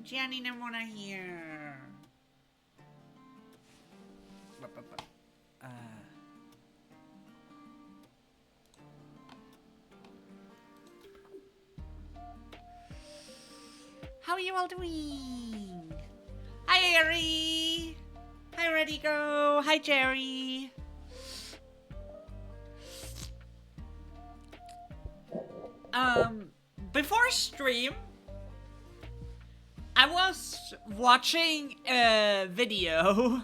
Jenny Namona here. How are you all doing? Hi, Ari. Hi, Ready Go. Hi, Jerry. Before stream, I was watching a video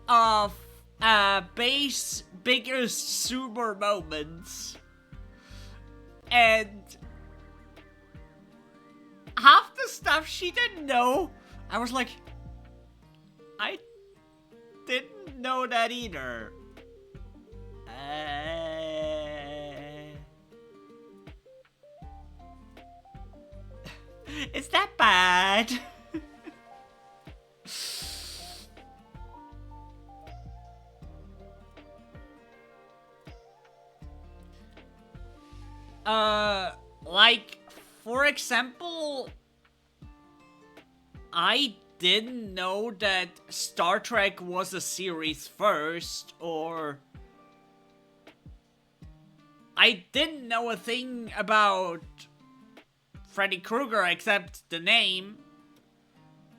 of Bae's biggest super moments, and half the stuff she didn't know, I was like, I didn't know that either. Is that bad? Like, for example, I didn't know that Star Trek was a series first, or I didn't know a thing about Freddy Krueger except the name,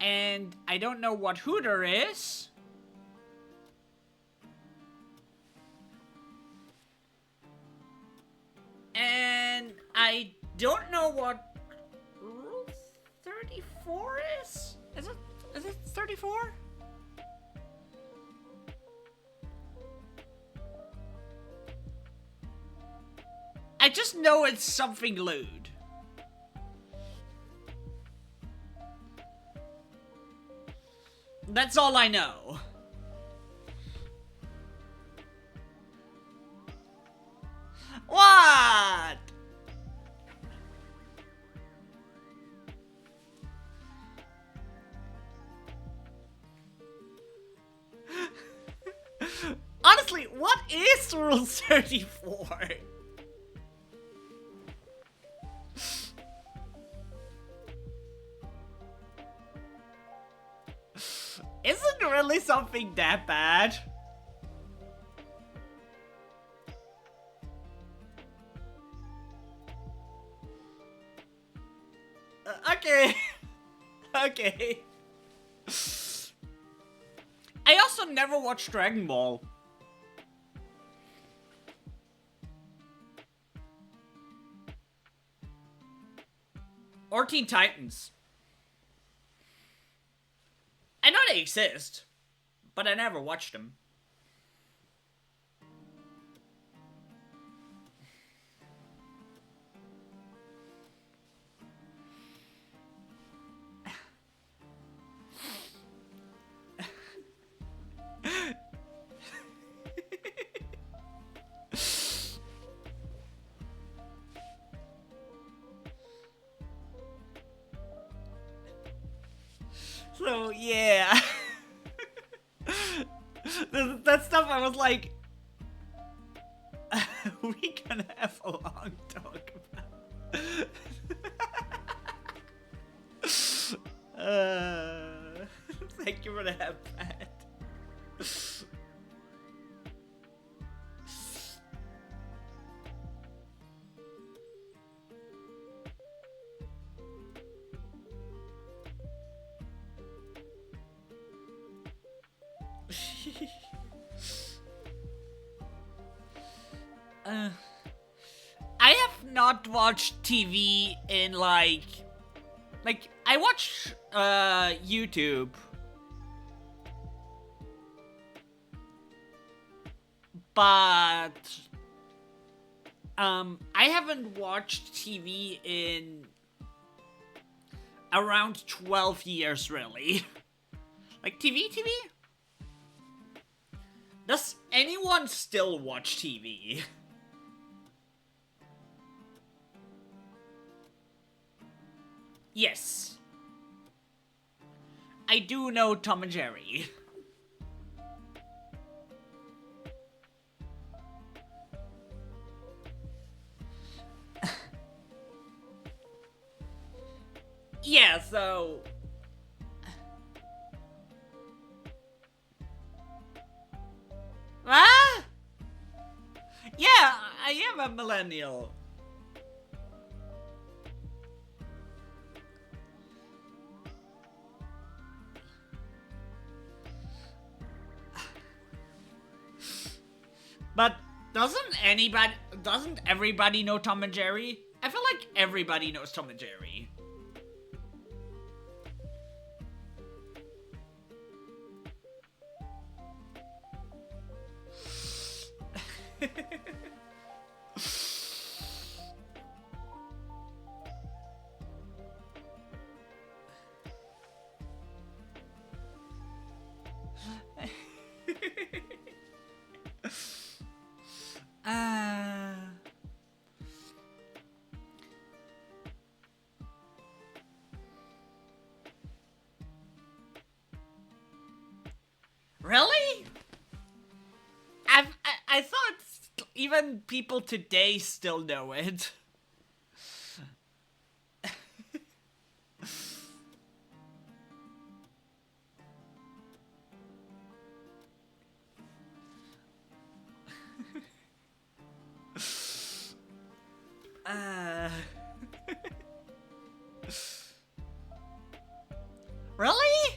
and I don't know what Hooter is. And I don't know what Rule 34 is? Is it 34? I just know it's something lewd. That's all I know. What? Honestly, what is Rule 34? Isn't really something that bad. Okay. Okay. I also never watched Dragon Ball. Or Teen Titans. I know they exist, but I never watched them. So, yeah. That stuff I was like, we can have a long talk about. Thank you for the head pat. I have not watched TV in like I watch YouTube, but I haven't watched TV in around 12 years, really. Like, TV? Does anyone still watch TV? Yes. I do know Tom and Jerry. Yeah, so... Ah? Yeah, I am a millennial. But doesn't everybody know Tom and Jerry? I feel like everybody knows Tom and Jerry. Really? I thought even people today still know it. Really?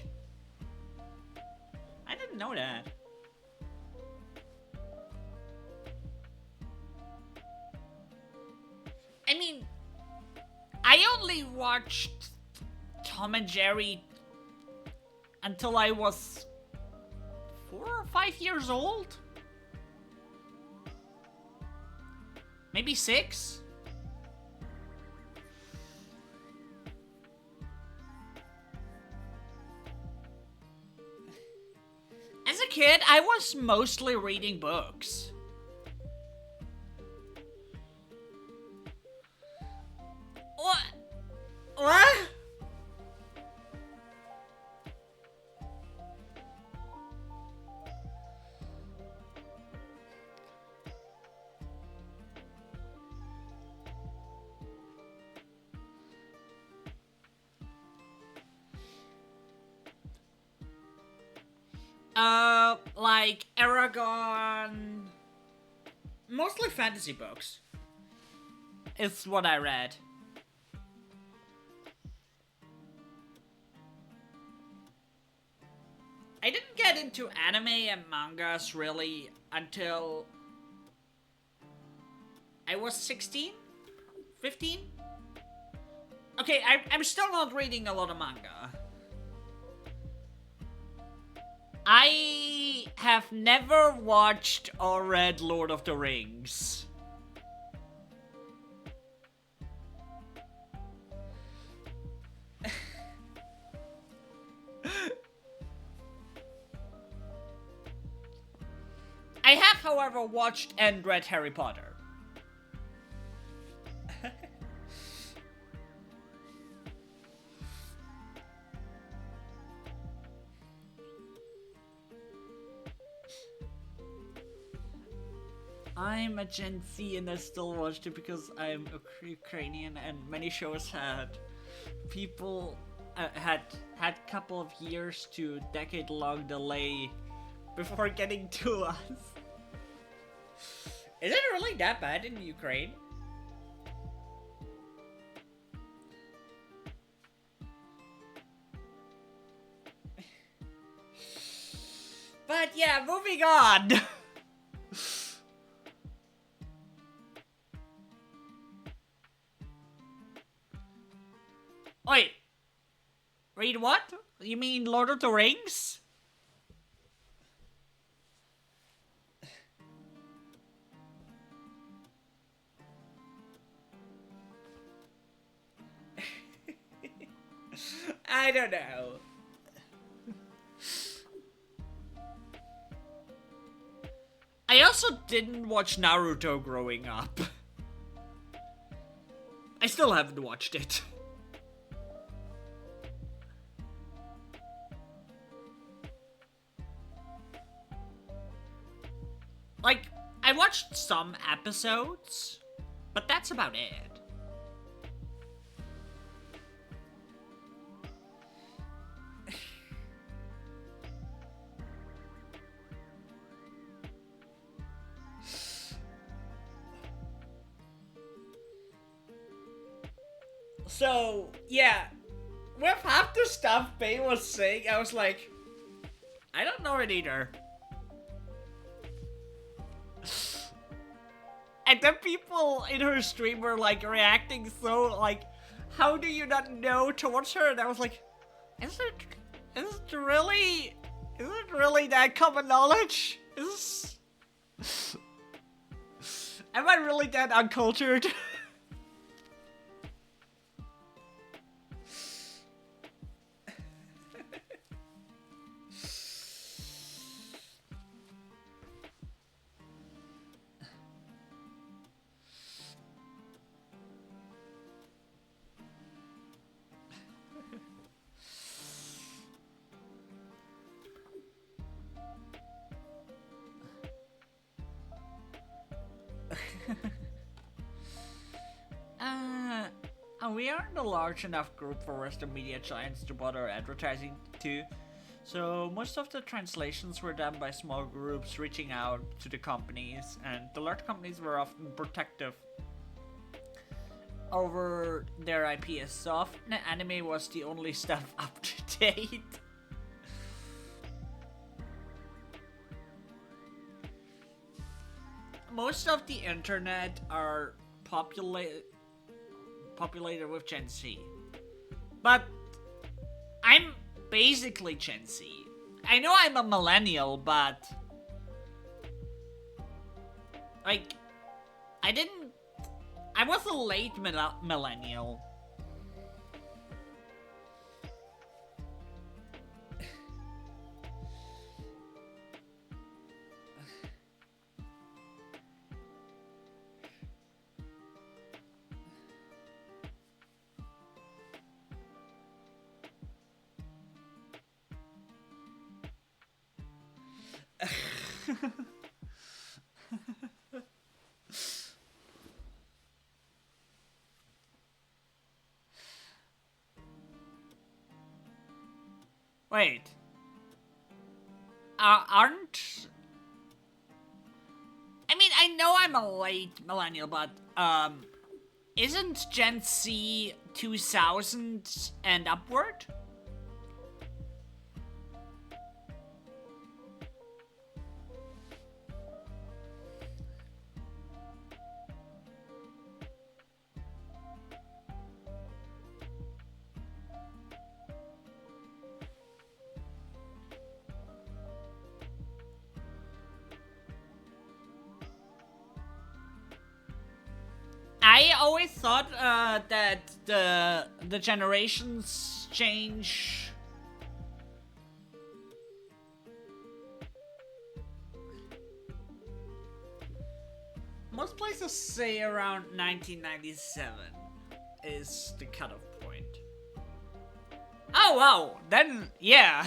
I didn't know that. I mean, I only watched Tom and Jerry until I was 4 or 5 years old? Maybe 6? As a kid, I was mostly reading books. What? What? Like Aragon. Mostly fantasy books. It's what I read. I didn't get into anime and mangas really until I was 16? 15? Okay, I'm still not reading a lot of manga. I have never watched or read Lord of the Rings. I have, however, watched and read Harry Potter. I'm a Gen Z and I still watched it because I'm Ukrainian and many shows had people had couple of years to decade-long delay before getting to us. Is it really that bad in Ukraine? But yeah, moving on. Wait. Read what? You mean Lord of the Rings? I don't know. I also didn't watch Naruto growing up. I still haven't watched it. Like, I watched some episodes, but that's about it. So, yeah, with half the stuff Bay was saying, I was like, I don't know it either. And then people in her stream were like reacting so like, how do you not know towards her? And I was like, is it really that common knowledge? Am I really that uncultured? We aren't a large enough group for Western media giants to bother advertising to, so most of the translations were done by small groups reaching out to the companies, and the large companies were often protective over their IP, as so often anime was the only stuff up to date. Most of the internet are populated with Gen Z. But I'm basically Gen Z. I know I'm a millennial, but like I was a late millennial. Wait. Aren't... I mean, I know I'm a late millennial, but, isn't Gen Z 2000 and upward? I always thought that the generations change. Most places say around 1997 is the cutoff point. Oh wow, then yeah,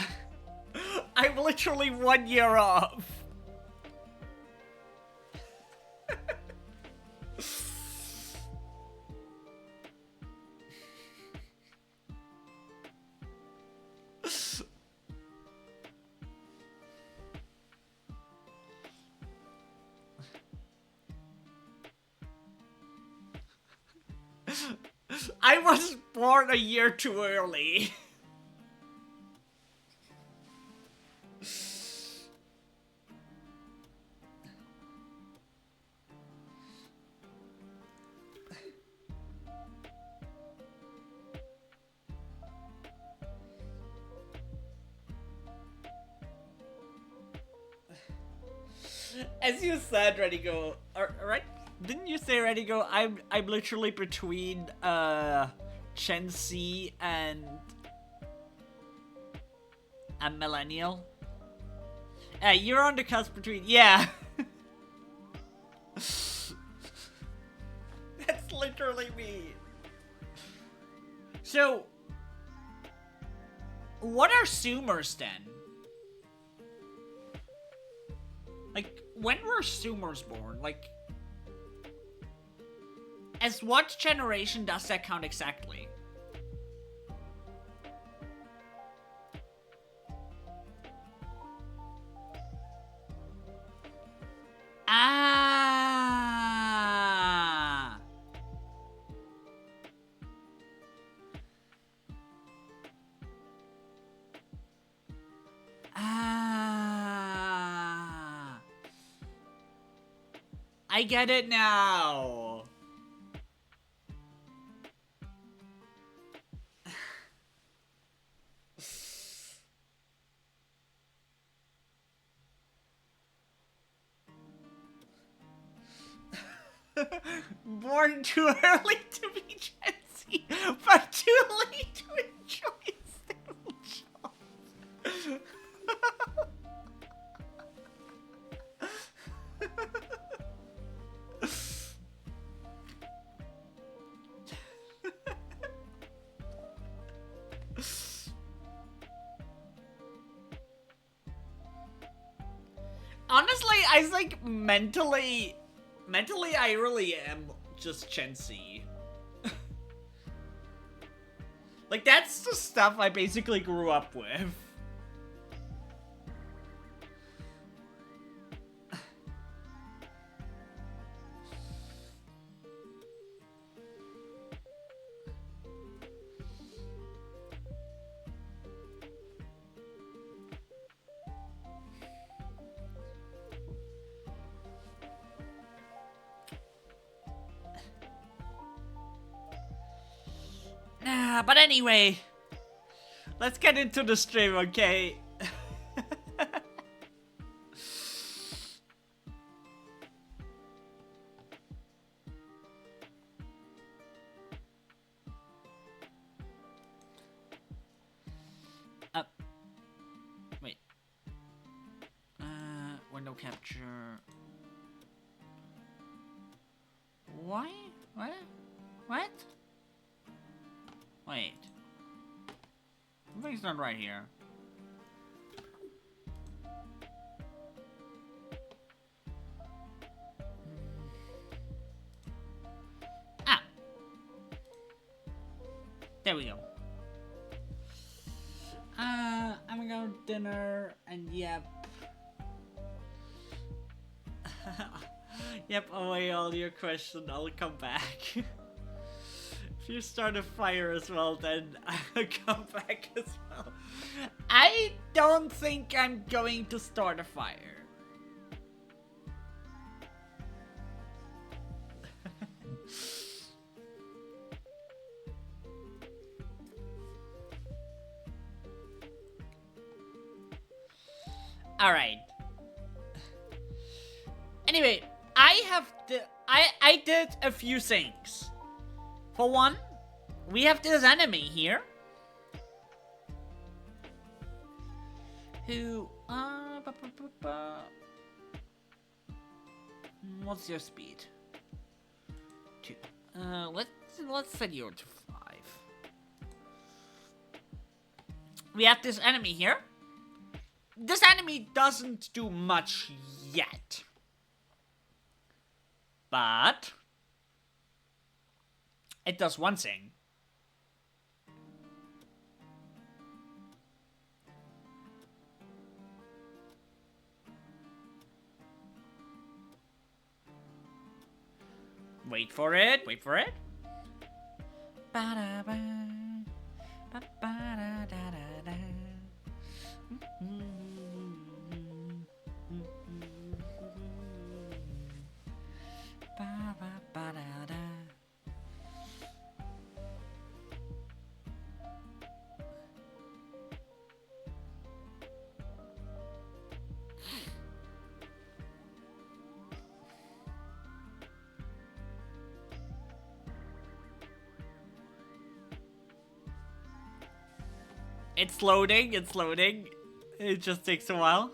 I'm literally 1 year off. I was born a year too early. As you said, Ready Go, right? Didn't you say, Ready Go? I'm literally between Gen Z and a millennial. You're on the cusp between, yeah. That's literally me. So, what are Zoomers then? Like, when were Zoomers born? Like, as what generation does that count exactly? Ah. I get it now. Born too early to be Gen Z, but too late to enjoy stable jobs. Honestly, I think mentally, I really am just Gen Z. Like, that's the stuff I basically grew up with. But anyway, let's get into the stream, okay? Wait. Window capture. Why? What? What? Wait. Something's not right here. Ah! There we go. I'm gonna go to dinner, and yep. Yep, away all your questions, I'll come back. If you start a fire as well, then I'll come back as well. I don't think I'm going to start a fire. Alright. Anyway, I did a few things. For one, we have this enemy here. Who, what's your speed? 2. Let's set you to 5. We have this enemy here. This enemy doesn't do much yet. But it does one thing. Wait for it, wait for it. Ba-da-ba, ba-ba-da-da-da-da. Ba-ba-ba-da-da. It's loading, it's loading. It just takes a while.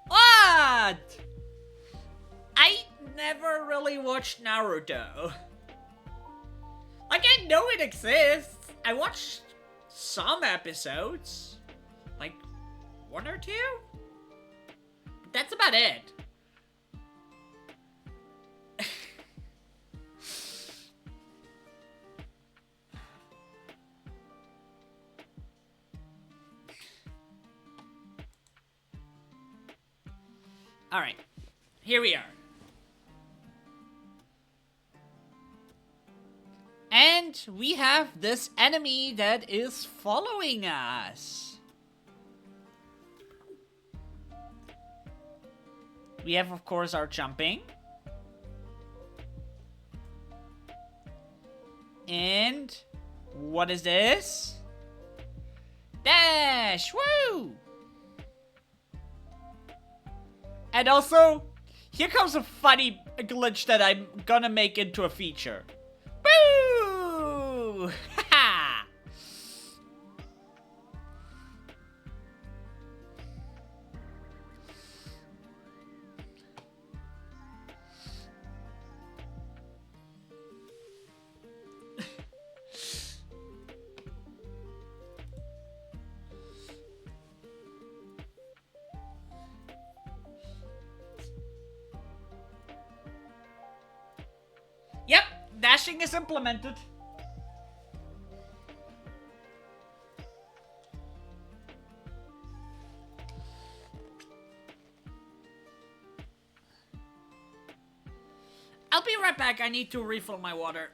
What? I never really watched Naruto. Like, I know it exists. I watched some episodes. Like, 1 or 2? But that's about it. Alright, here we are. And we have this enemy that is following us. We have, of course, our jumping. And what is this? Dash! Woo! And also, here comes a funny glitch that I'm gonna make into a feature. Boo! Haha! Yep, dashing is implemented. I'll be right back. I need to refill my water.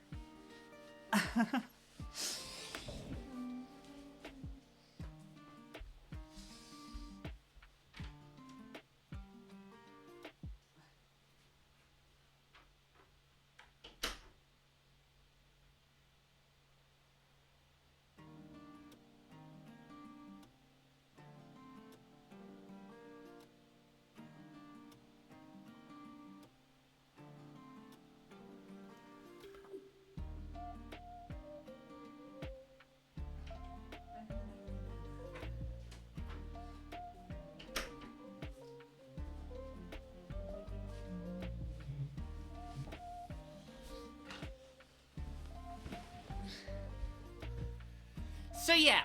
So yeah,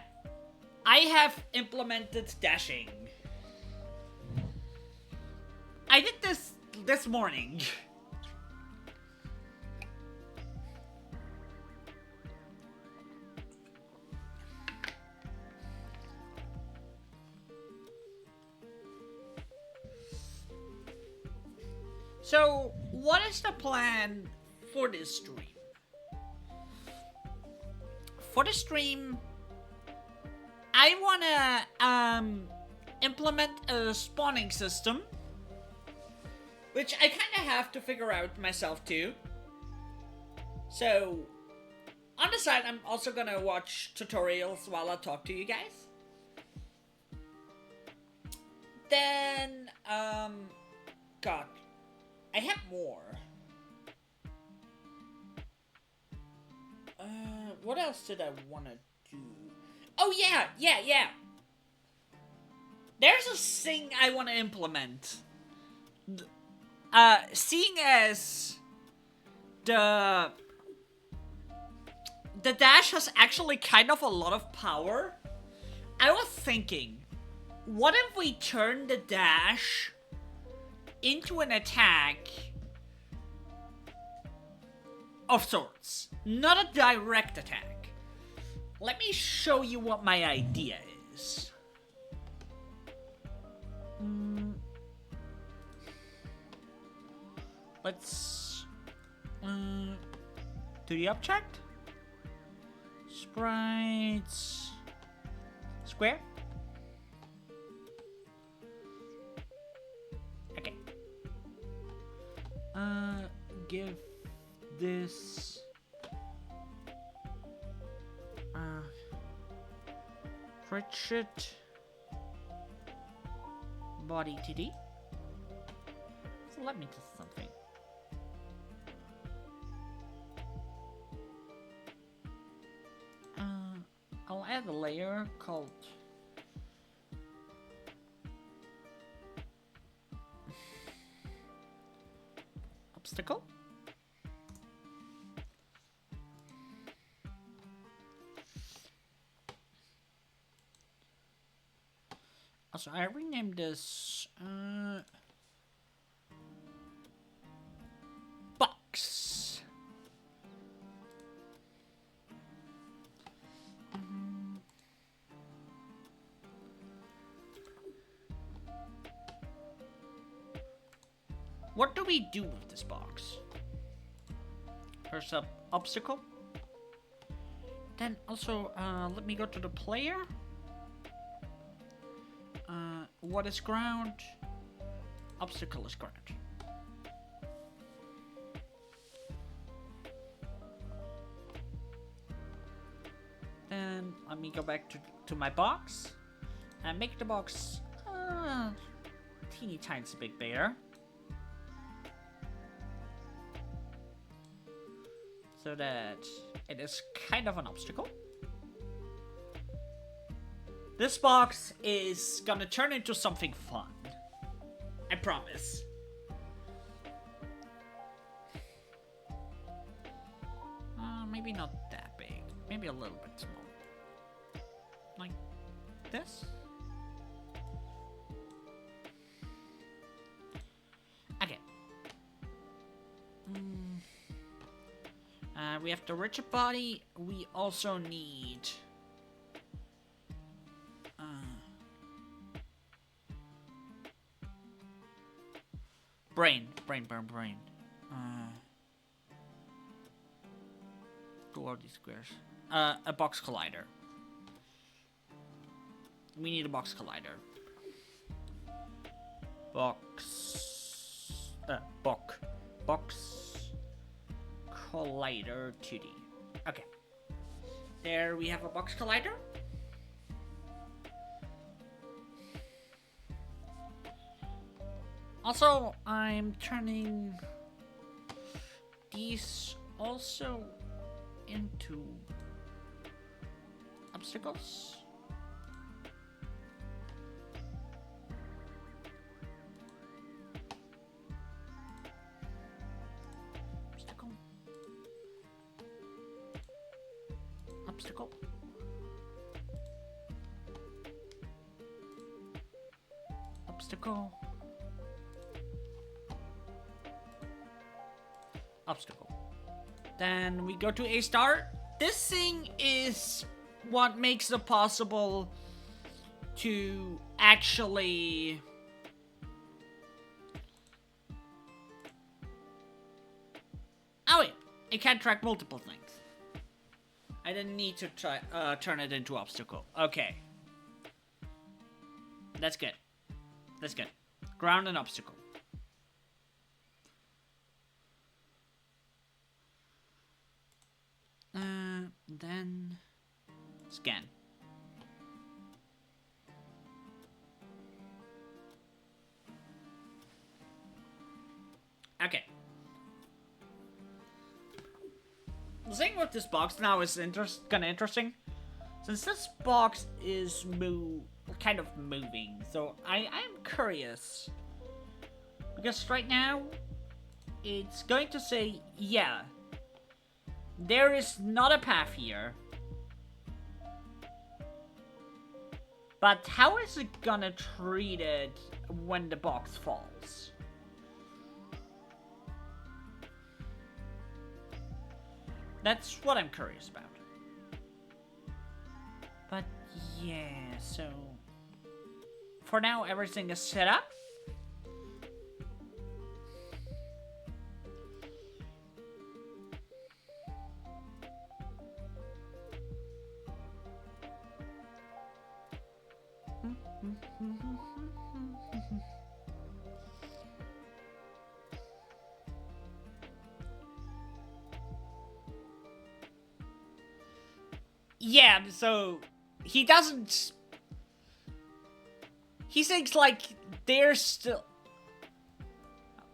I have implemented dashing. I did this morning. So, what is the plan for this stream? For the stream, I wanna implement a spawning system, which I kinda have to figure out myself too. So, on the side, I'm also gonna watch tutorials while I talk to you guys. Then, God, I have more. What else did I wanna do? Oh yeah. There's a thing I want to implement. Seeing as the dash has actually kind of a lot of power, I was thinking, what if we turn the dash into an attack of sorts, not a direct attack? Let me show you what my idea is. Let's do the object. Sprites. Square. Okay. Give this Pritchett body TD. So let me test something. I'll add a layer called obstacle. Also, I renamed this box. What do we do with this box? First up, obstacle. Then also, let me go to the player. What is ground? Obstacle is ground. Then let me go back to my box and make the box teeny tiny bit bigger. So that it is kind of an obstacle. This box is gonna turn into something fun. I promise. Maybe not that big. Maybe a little bit small. Like this? Okay. We have the rigid body. We also need... Brain. Who are these squares? A box collider. We need a box collider. Box collider 2D. Okay. There we have a box collider. Also, I'm turning these also into obstacles. Obstacle. Obstacle. Obstacle. Then we go to A star. This thing is what makes it possible to actually oh wait, it can track multiple things. I didn't need to try turn it into obstacle. Okay. That's good. That's good. Ground and obstacle. Then scan. Okay. The thing with this box now is kind of interesting. Since this box is kind of moving, so I'm curious. Because right now, it's going to say, yeah, there is not a path here. But how is it gonna treat it when the box falls? That's what I'm curious about. But yeah, so for now everything is set up. Yeah, so he doesn't. He thinks like there's still.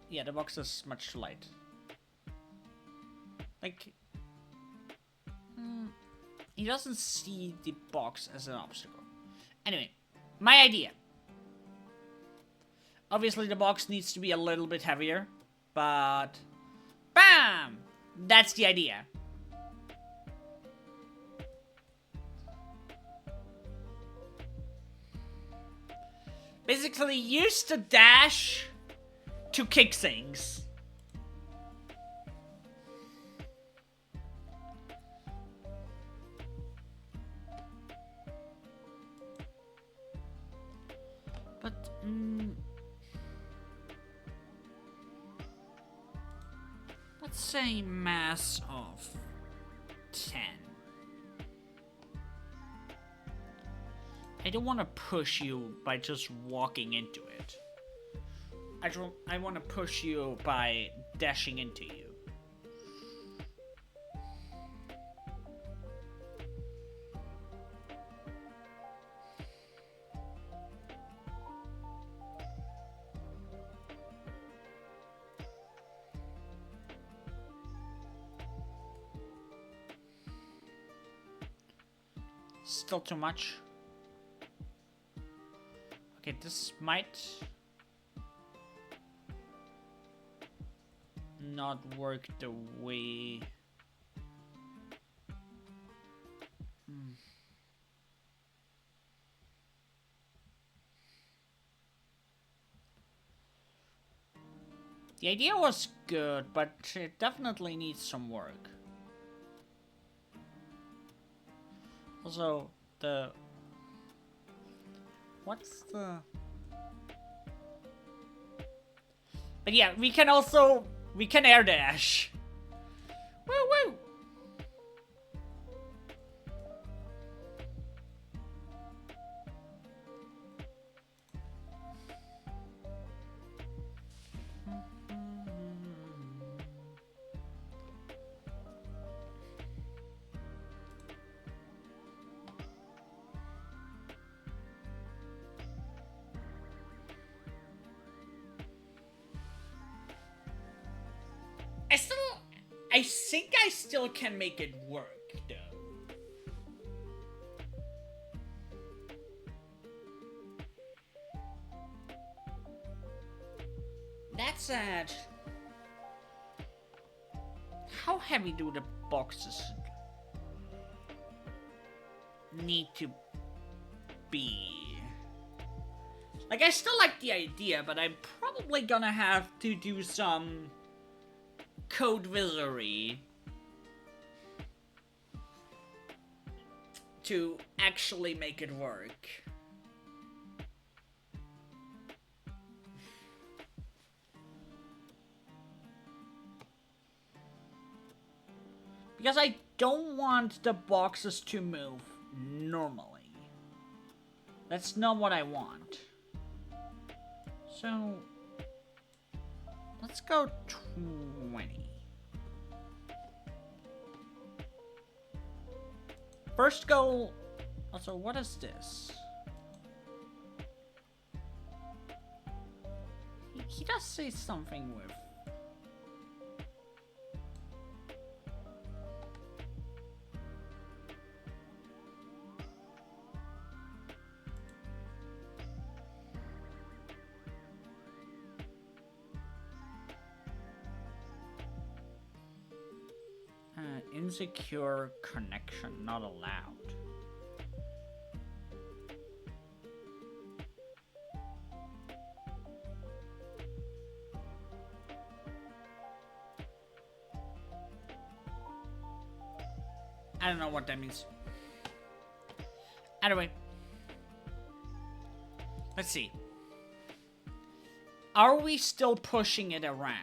Yeah, the box is much too light. Like, he doesn't see the box as an obstacle. Anyway, my idea. Obviously, the box needs to be a little bit heavier, but bam! That's the idea. Basically, use the dash to kick things. But, let's say mass of 10. I don't want to push you by just walking into it. I want to push you by dashing into you. Still too much. Okay, this might not work the way... The idea was good, but it definitely needs some work. Also, what's the... But yeah, we can air dash. Woo woo! I think I still can make it work, though. That said, how heavy do the boxes need to be? Like, I still like the idea, but I'm probably gonna have to do some code wizardry to actually make it work. Because I don't want the boxes to move normally. That's not what I want. So let's go 20. First goal. Also, what is this? He does say something with... insecure connection not allowed. I don't know what that means. Anyway. Let's see. Are we still pushing it around?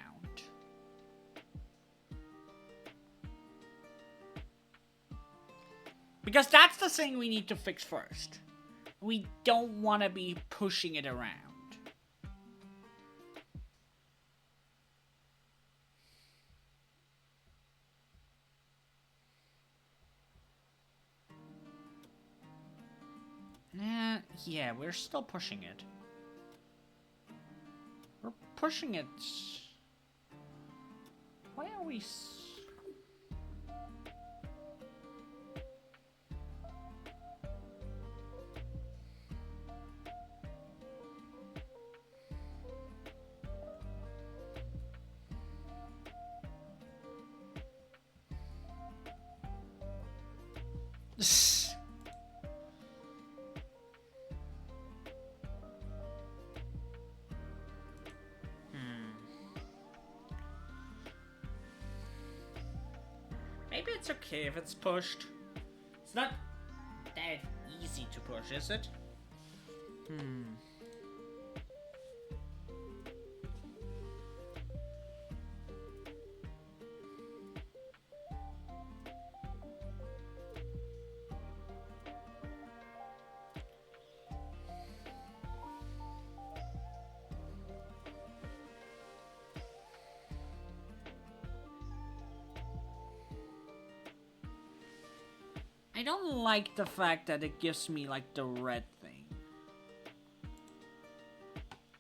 Because that's the thing we need to fix first. We don't want to be pushing it around. Yeah, we're still pushing it. We're pushing it. Why are we... Maybe it's okay if it's pushed. It's not that easy to push, is it? I don't like the fact that it gives me like the red thing.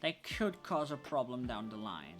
That could cause a problem down the line.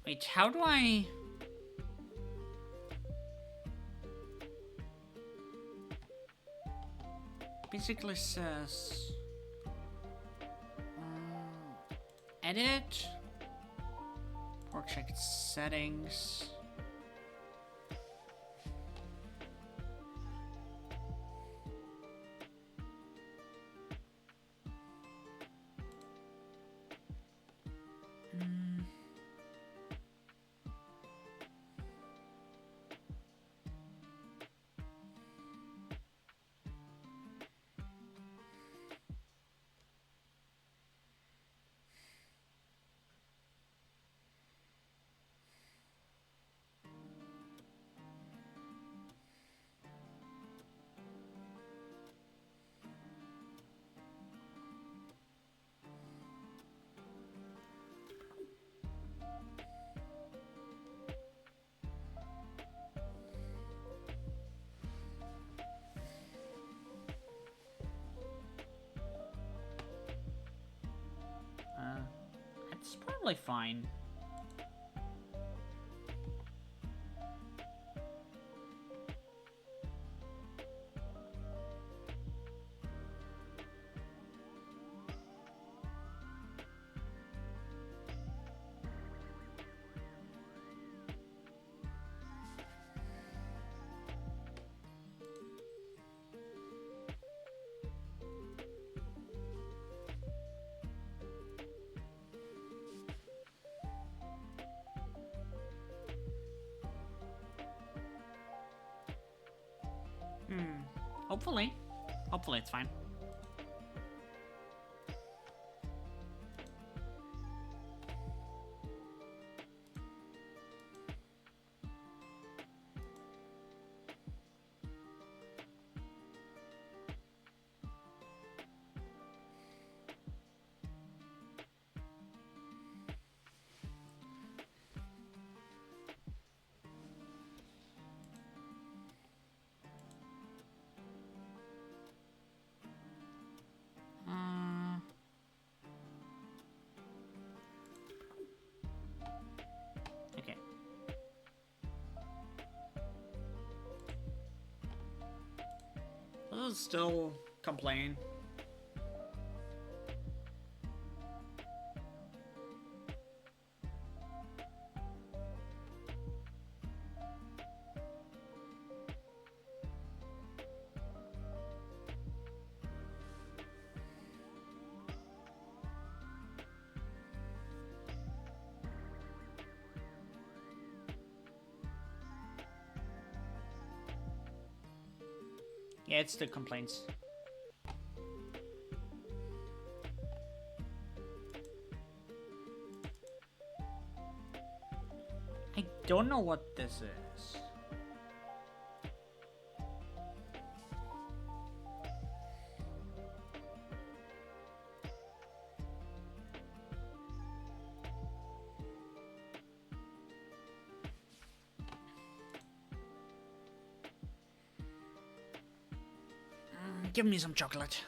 Wait, how do I... Basically says... edit... Work check settings... It's probably fine. Hopefully. Hopefully it's fine. Okay. I'll still complain. Yeah, it's the complaints. I don't know what this is. Give me some chocolate.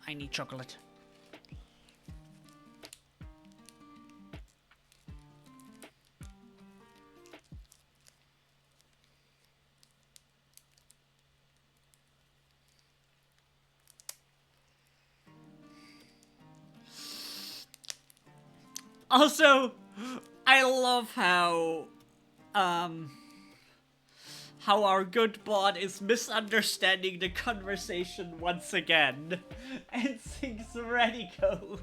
I need chocolate. Also, I love um, how our good bot is misunderstanding the conversation once again and thinks Renico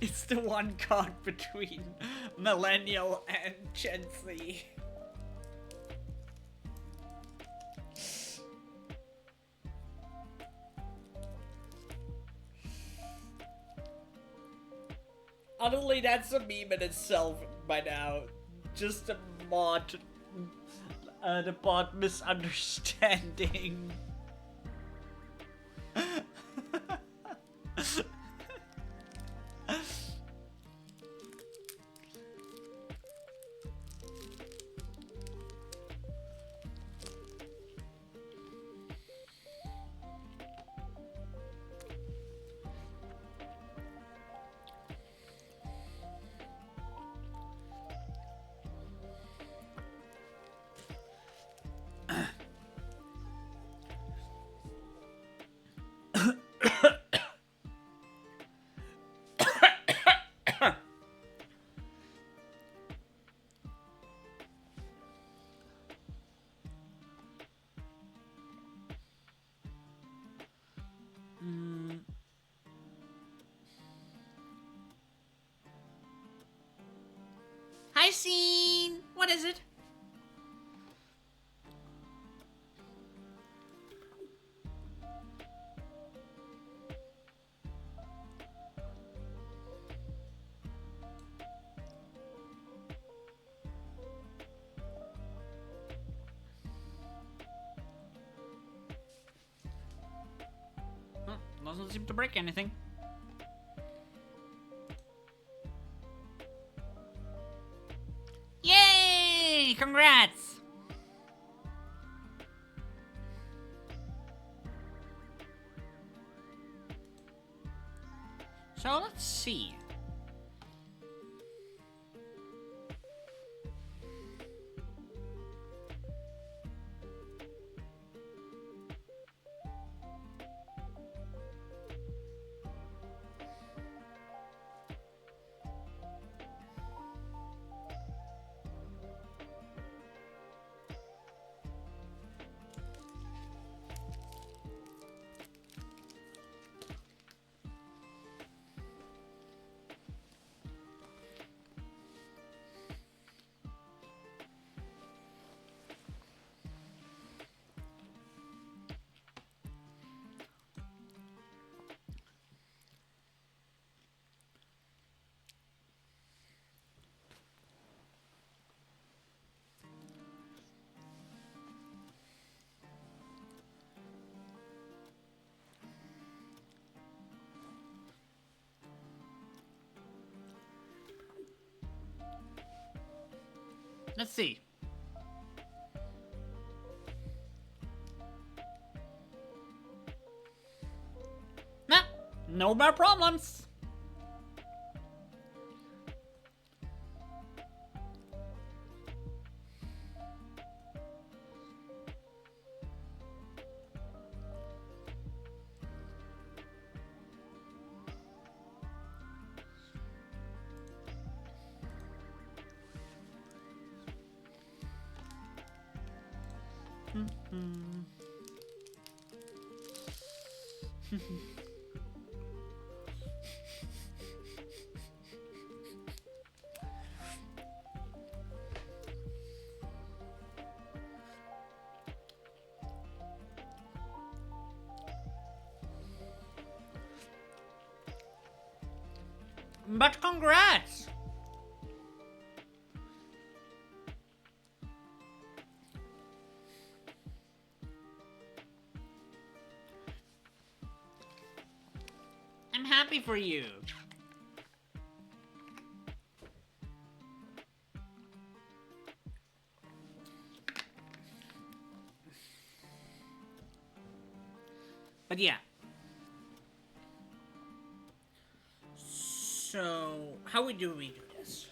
is the one caught between Millennial and Gen Z. Honestly, that's a meme in itself by now. Just a mod, the bot misunderstanding. Hi, Scene! What is it? Oh, doesn't seem to break anything. Yay! Congrats! So let's see. Let's see. Nah, no more problems. But congrats! I'm happy for you. But yeah. So, how do we do this?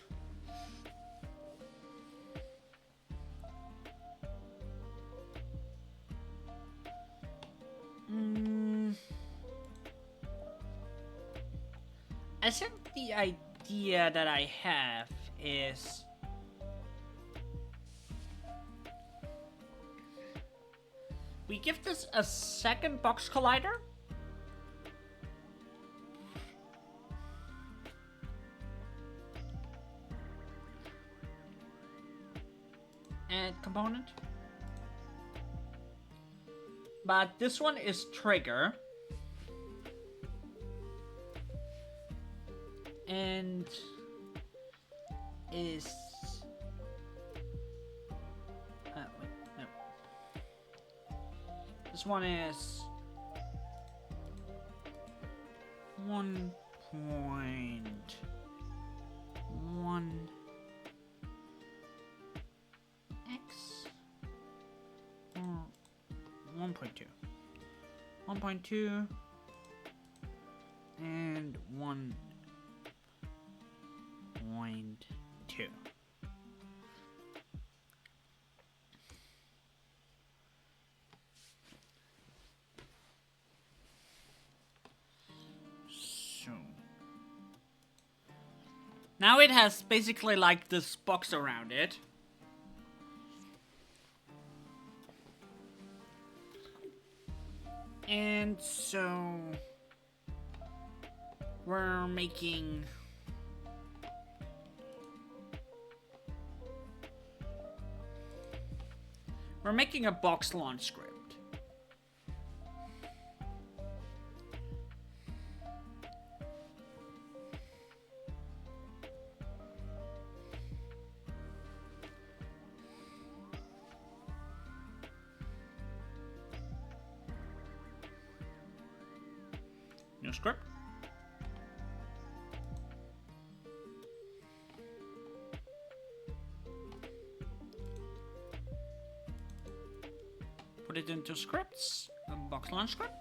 I think the idea idea that I have is we give this a second box collider. And component. But this one is trigger. And is wait, no. This one is 1.1 x or 1.2 and 1.2. So now it has basically like this box around it. And so we're making a box launch script. New script. Put it into scripts, a box launch script.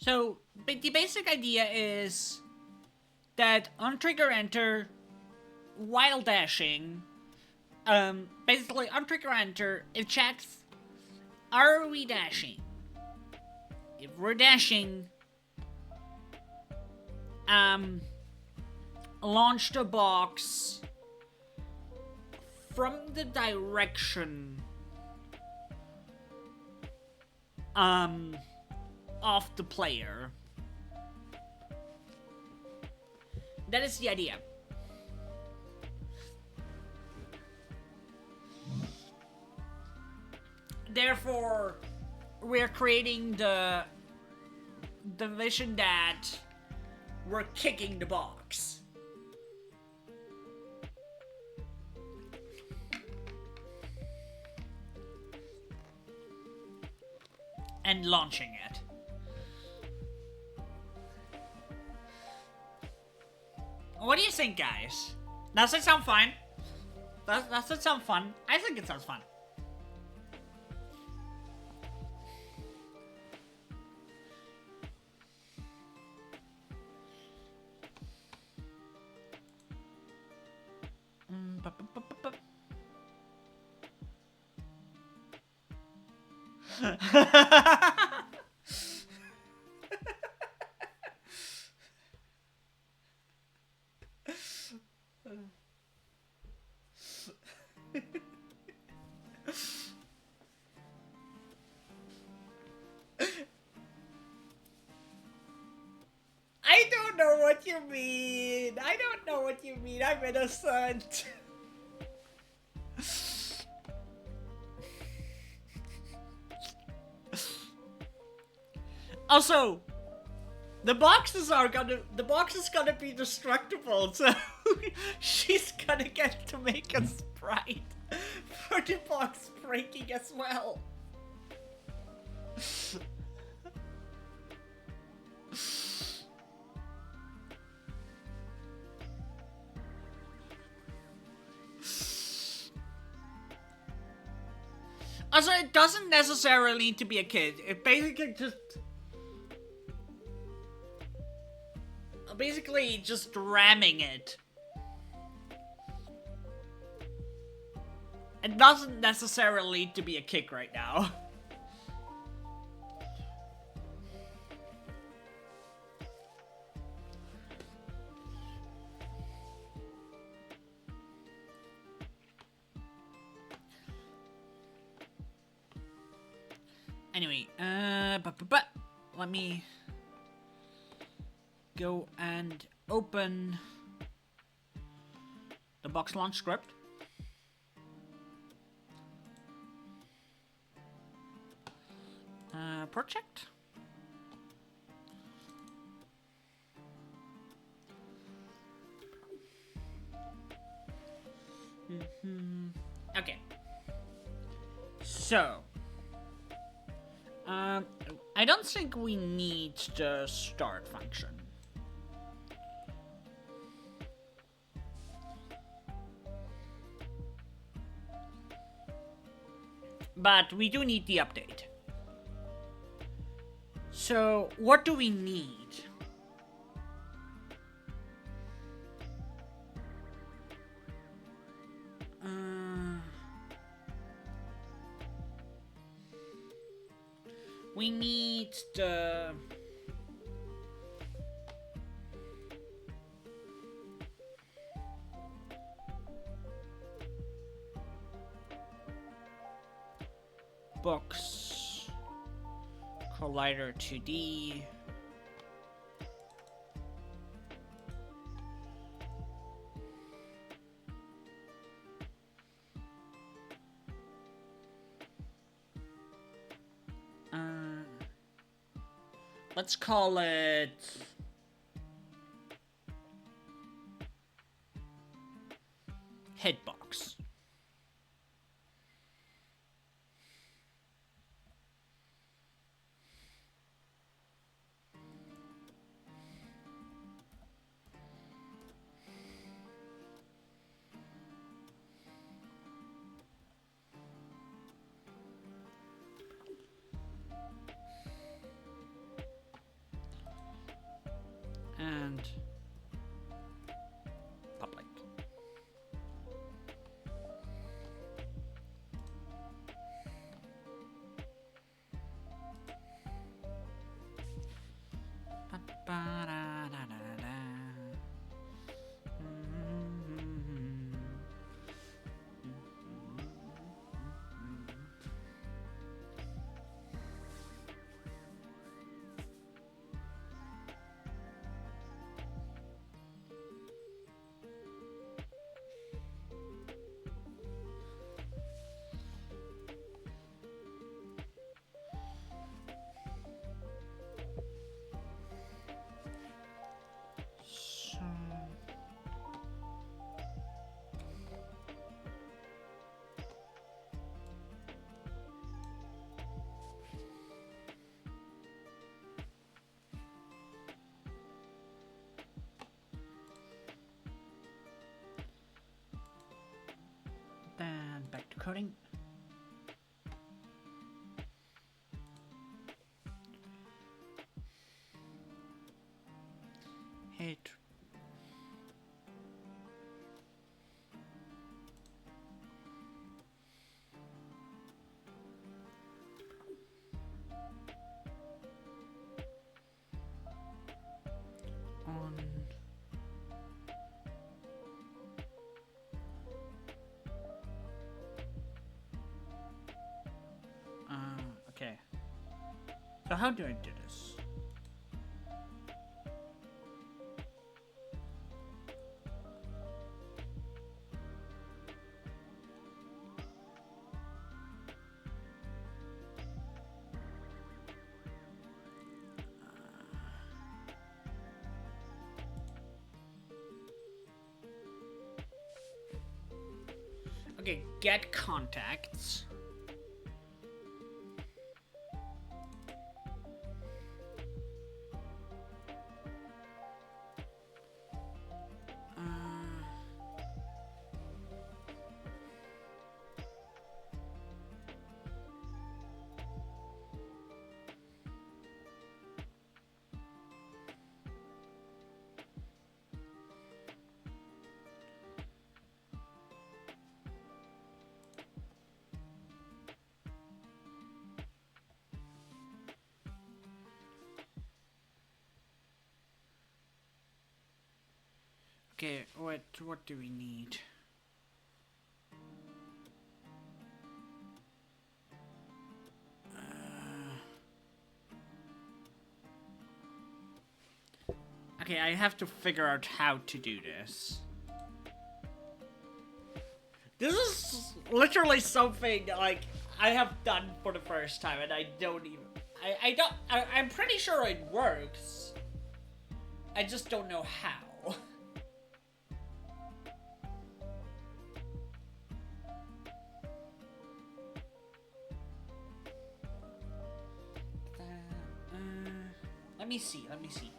So, the basic idea is that on trigger enter, while dashing, basically on trigger enter, it checks, are we dashing? If we're dashing, launch the box from the direction of the player. That is the idea. Therefore, we're creating the vision that we're kicking the box. And launching it. What do you think, guys? Does it sound fun? Does it sound fun? I think it sounds fun. I don't know what you mean. I don't know what you mean. I'm innocent. Also, the box is gonna be destructible, so she's gonna get to make a sprite for the box breaking as well. Also, it doesn't necessarily need to be a kid. It basically just ramming it. It doesn't necessarily need to be a kick right now. Anyway, let me go and open the box launch script. Project. Okay. So, I don't think we need the start function. But we do need the update. So, what do we need? We need the... Box Collider 2D. Let's call it Hitbox. And public. Then back to coding. Hit. On. Okay. So how do I do this? Okay, get contacts. Okay, what do we need? Okay, I have to figure out how to do this. This is literally something like I have done for the first time, and I don't even. I'm pretty sure it works. I just don't know how. Let me see.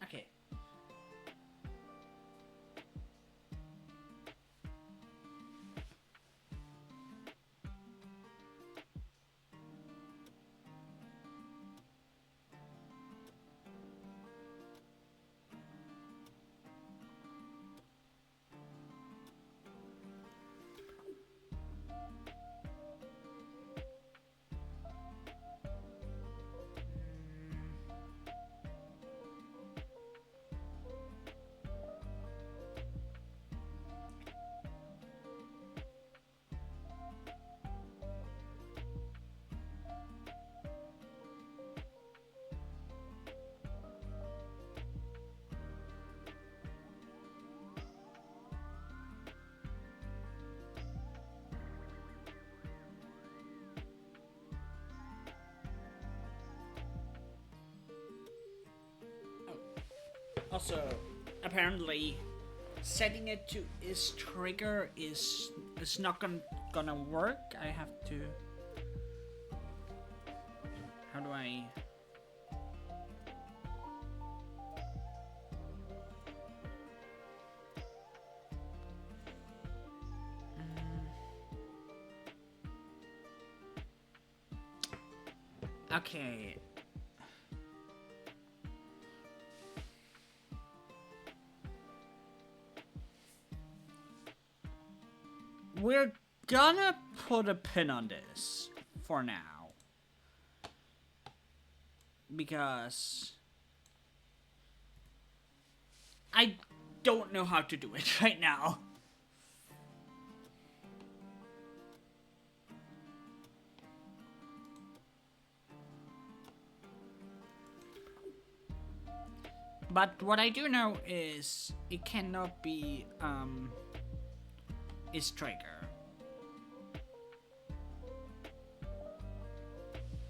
Okay. Also, apparently, setting it to is trigger is not gonna work. I have to. How do I? Okay. We're gonna put a pin on this for now. Because I don't know how to do it right now. But what I do know is it cannot be is trigger.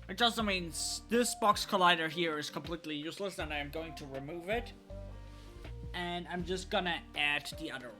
It just means this box collider here is completely useless and I'm going to remove it. And I'm just gonna add the other one.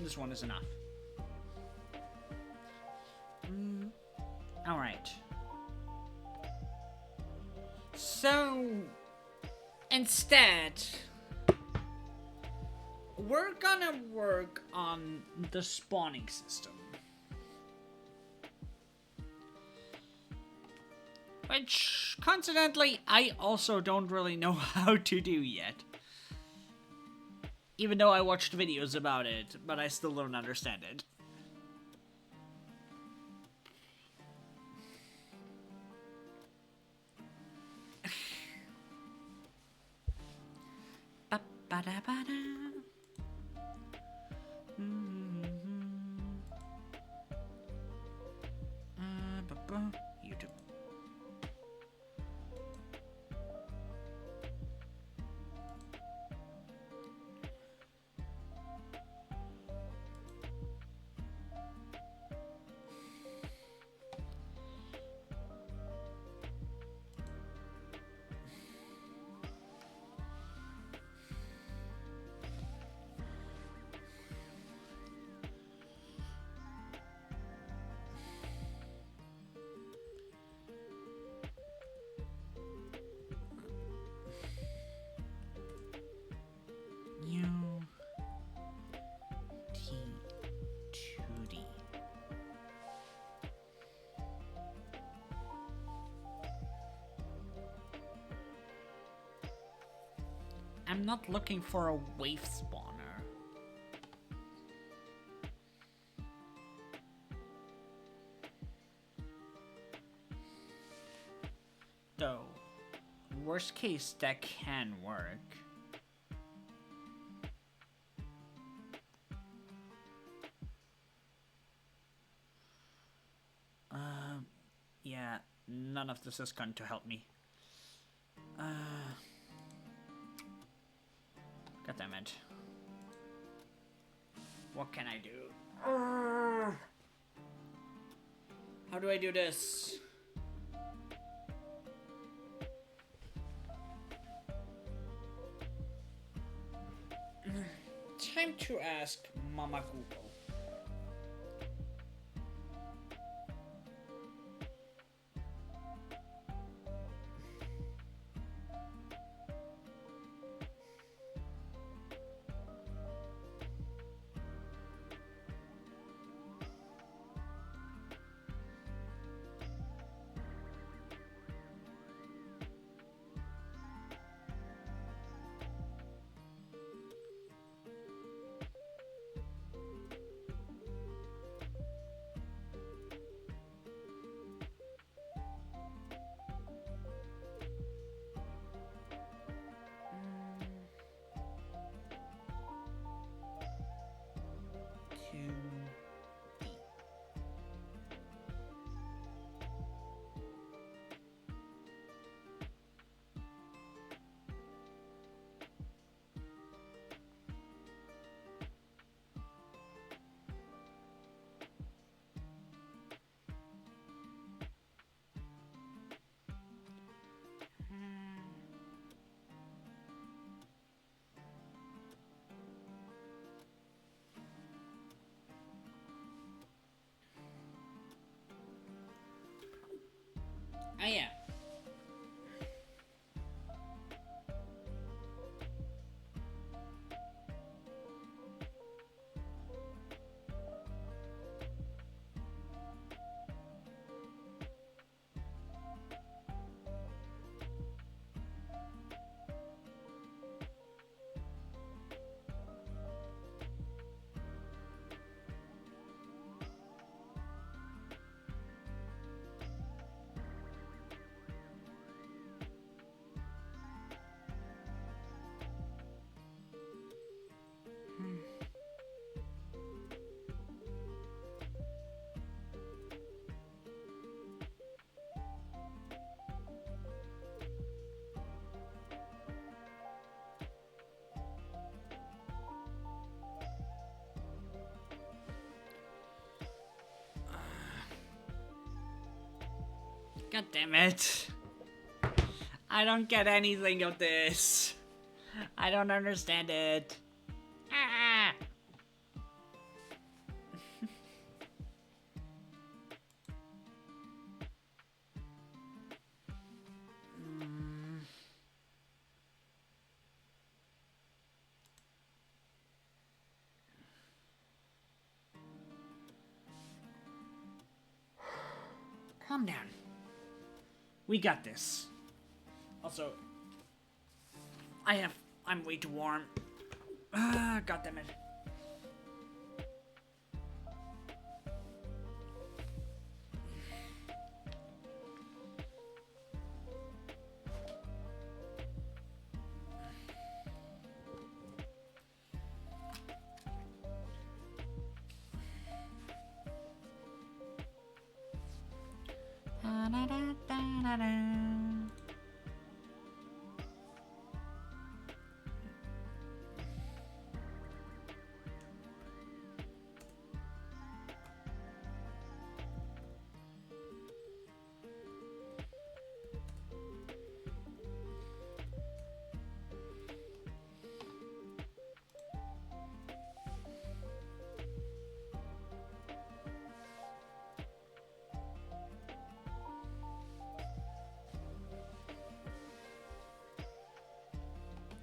This one is enough. Alright. So, instead, we're gonna work on the spawning system. Which, coincidentally, I also don't really know how to do yet. Even though I watched videos about it, but I still don't understand it. YouTube. I'm not looking for a wave spawner. Though, worst case, that can work. Yeah, none of this is going to help me. God damn it. What can I do? How do I do this? Time to ask Mama Google. Ah, yeah. God damn it. I don't get anything of this. I don't understand it. Ah! Calm down. We got this. Also, I'm way too warm. God damn it.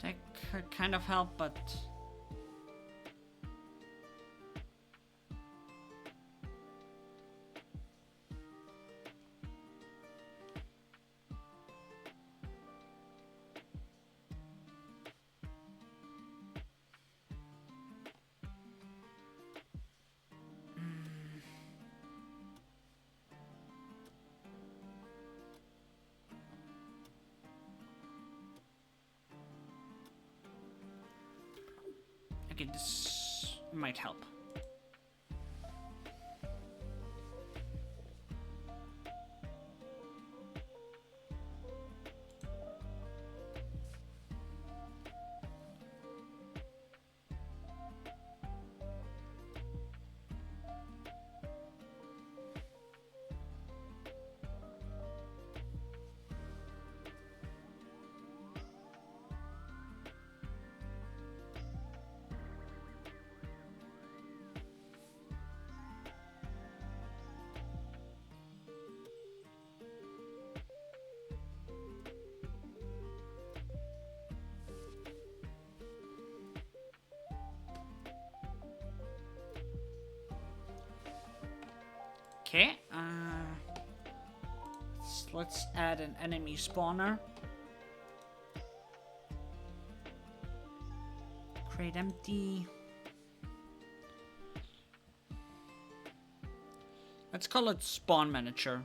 That could kind of help, but... might help. Okay, let's add an enemy spawner. Create empty. Let's call it spawn manager.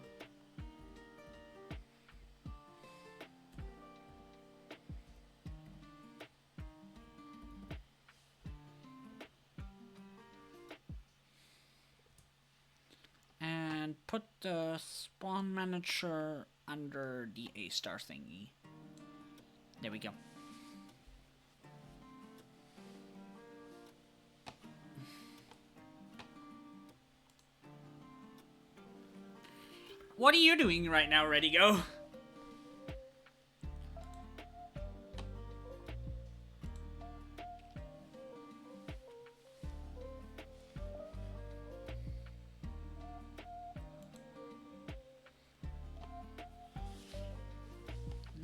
And put the spawn manager under the A-star thingy. There we go. What are you doing right now, Ready Go?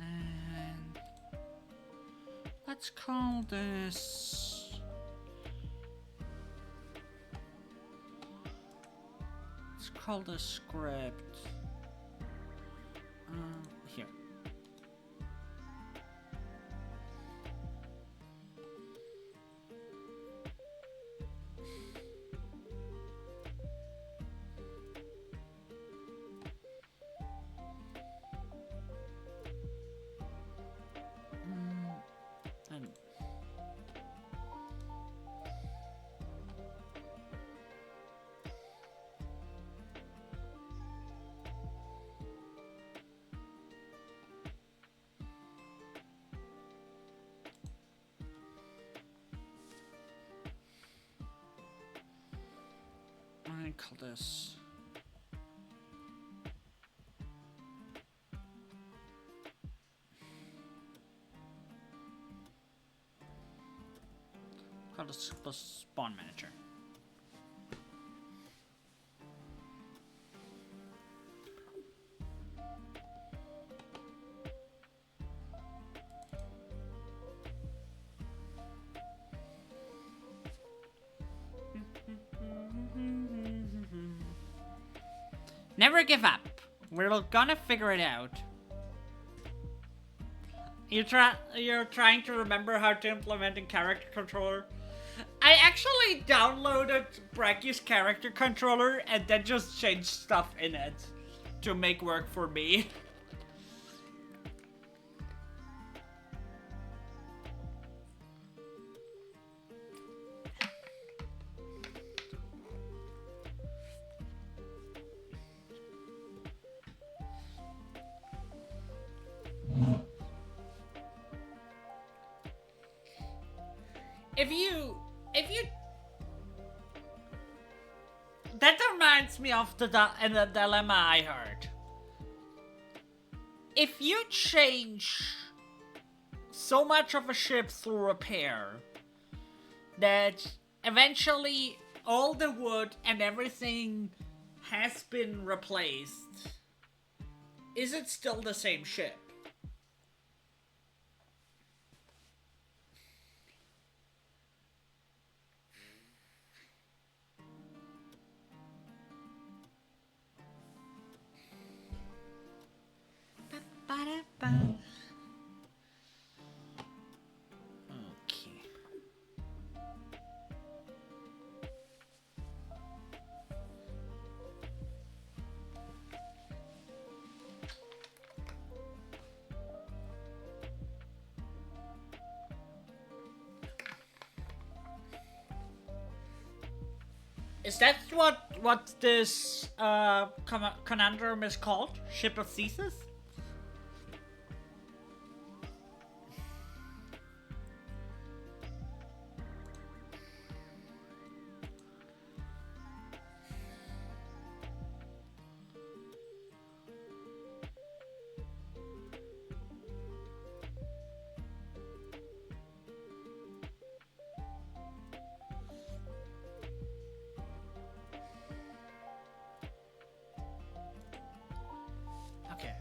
And let's call this. Let's call this script. Here. And I call this. Call this the spawn manager. Never give up. We're gonna figure it out. You're trying to remember how to implement a character controller. I actually downloaded Bracky's character controller and then just changed stuff in it to make work for me. If you that reminds me of the dilemma I heard. If you change so much of a ship through repair that eventually all the wood and everything has been replaced, is it still the same ship? Okay. Is that what this conundrum is called? Ship of Thesis? Okay.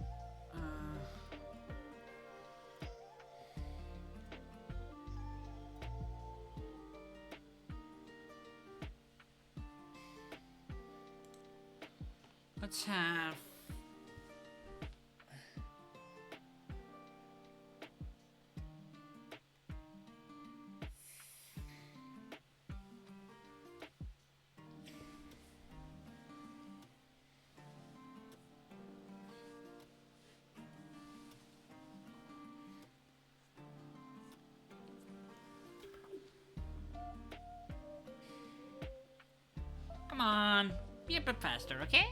Let's have... Come on, be a bit faster, okay?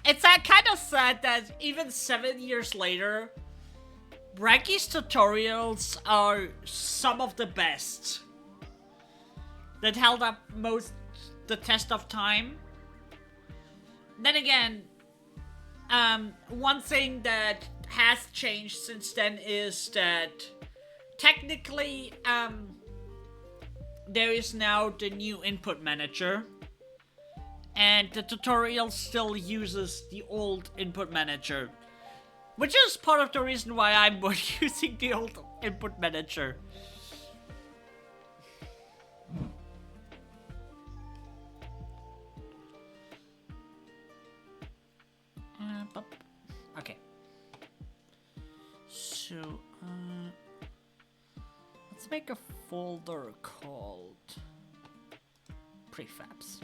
It's kind of sad that even 7 years later, Ranky's tutorials are some of the best that held up most the test of time. Then again, one thing that has changed since then is that technically, there is now the new input manager, and the tutorial still uses the old input manager, which is part of the reason why I'm using the old input manager. Okay. So, let's make a folder called prefabs.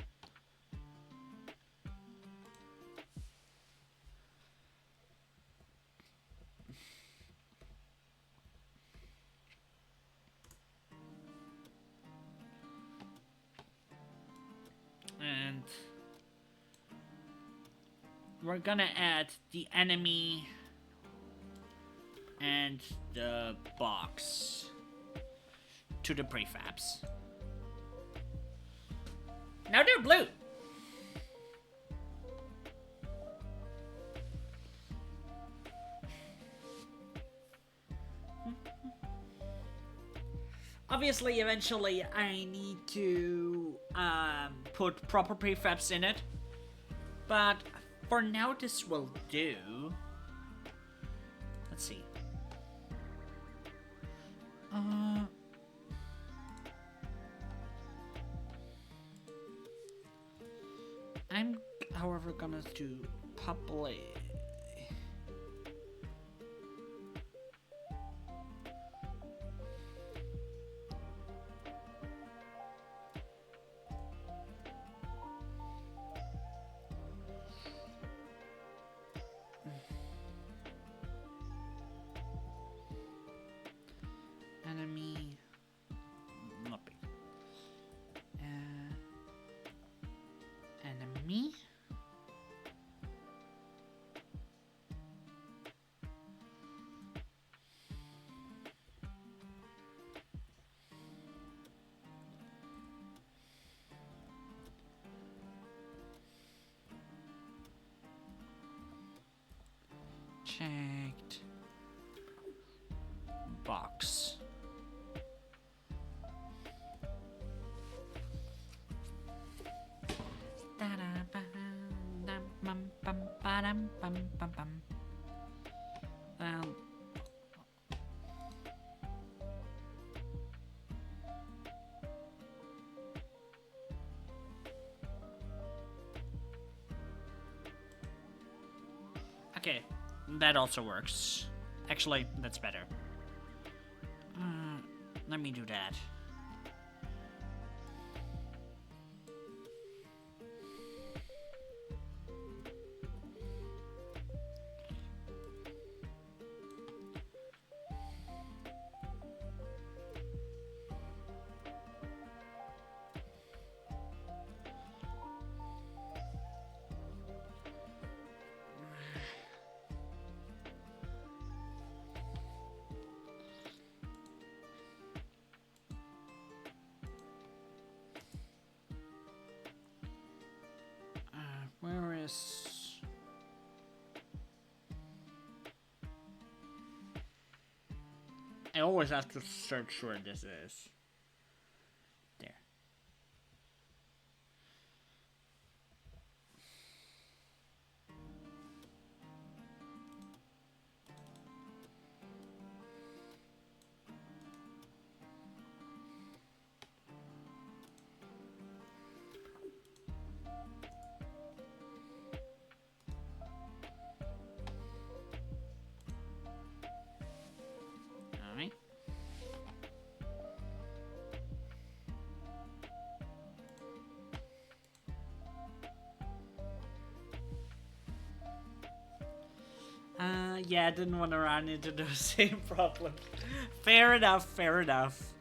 And we're gonna add the enemy and the box to the prefabs. Now they're blue. Obviously, eventually, I need to put proper prefabs in it, but for now, this will do. Let's see. I'm, however, gonna do public. Enemy. Nothing. Enemy. Checked. Box. Okay, that also works. Actually, that's better. Let me do that. is... I always have to search where this is. There. Alright. Yeah, I didn't want to run into the same problem. Fair enough, fair enough.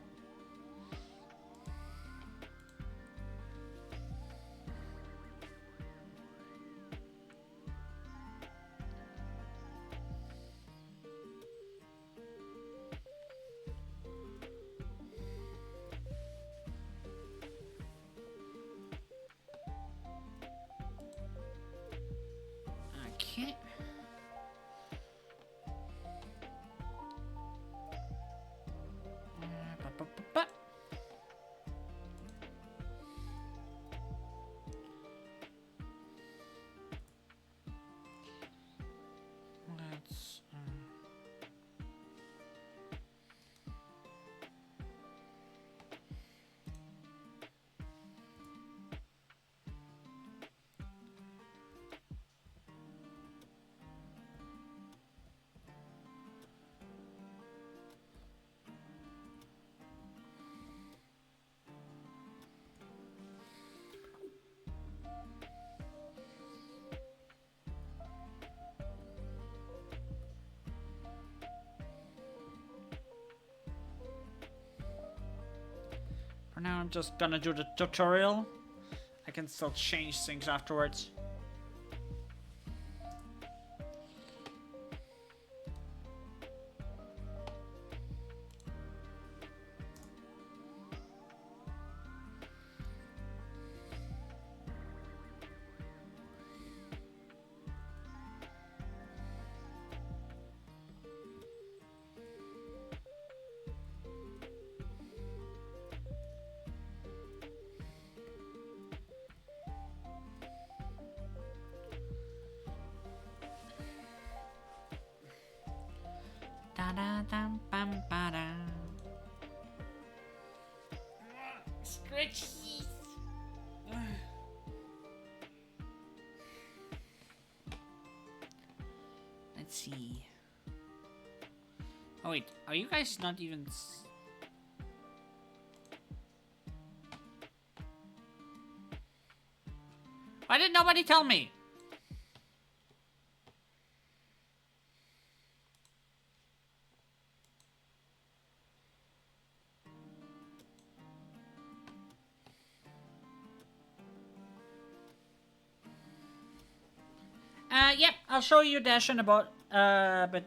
Okay. Let's... For now, I'm just gonna do the tutorial. I can still change things afterwards. Scratchies. Let's see. Oh wait, are you guys not even... Why did nobody tell me? Yep, I'll show you Dash in about, but...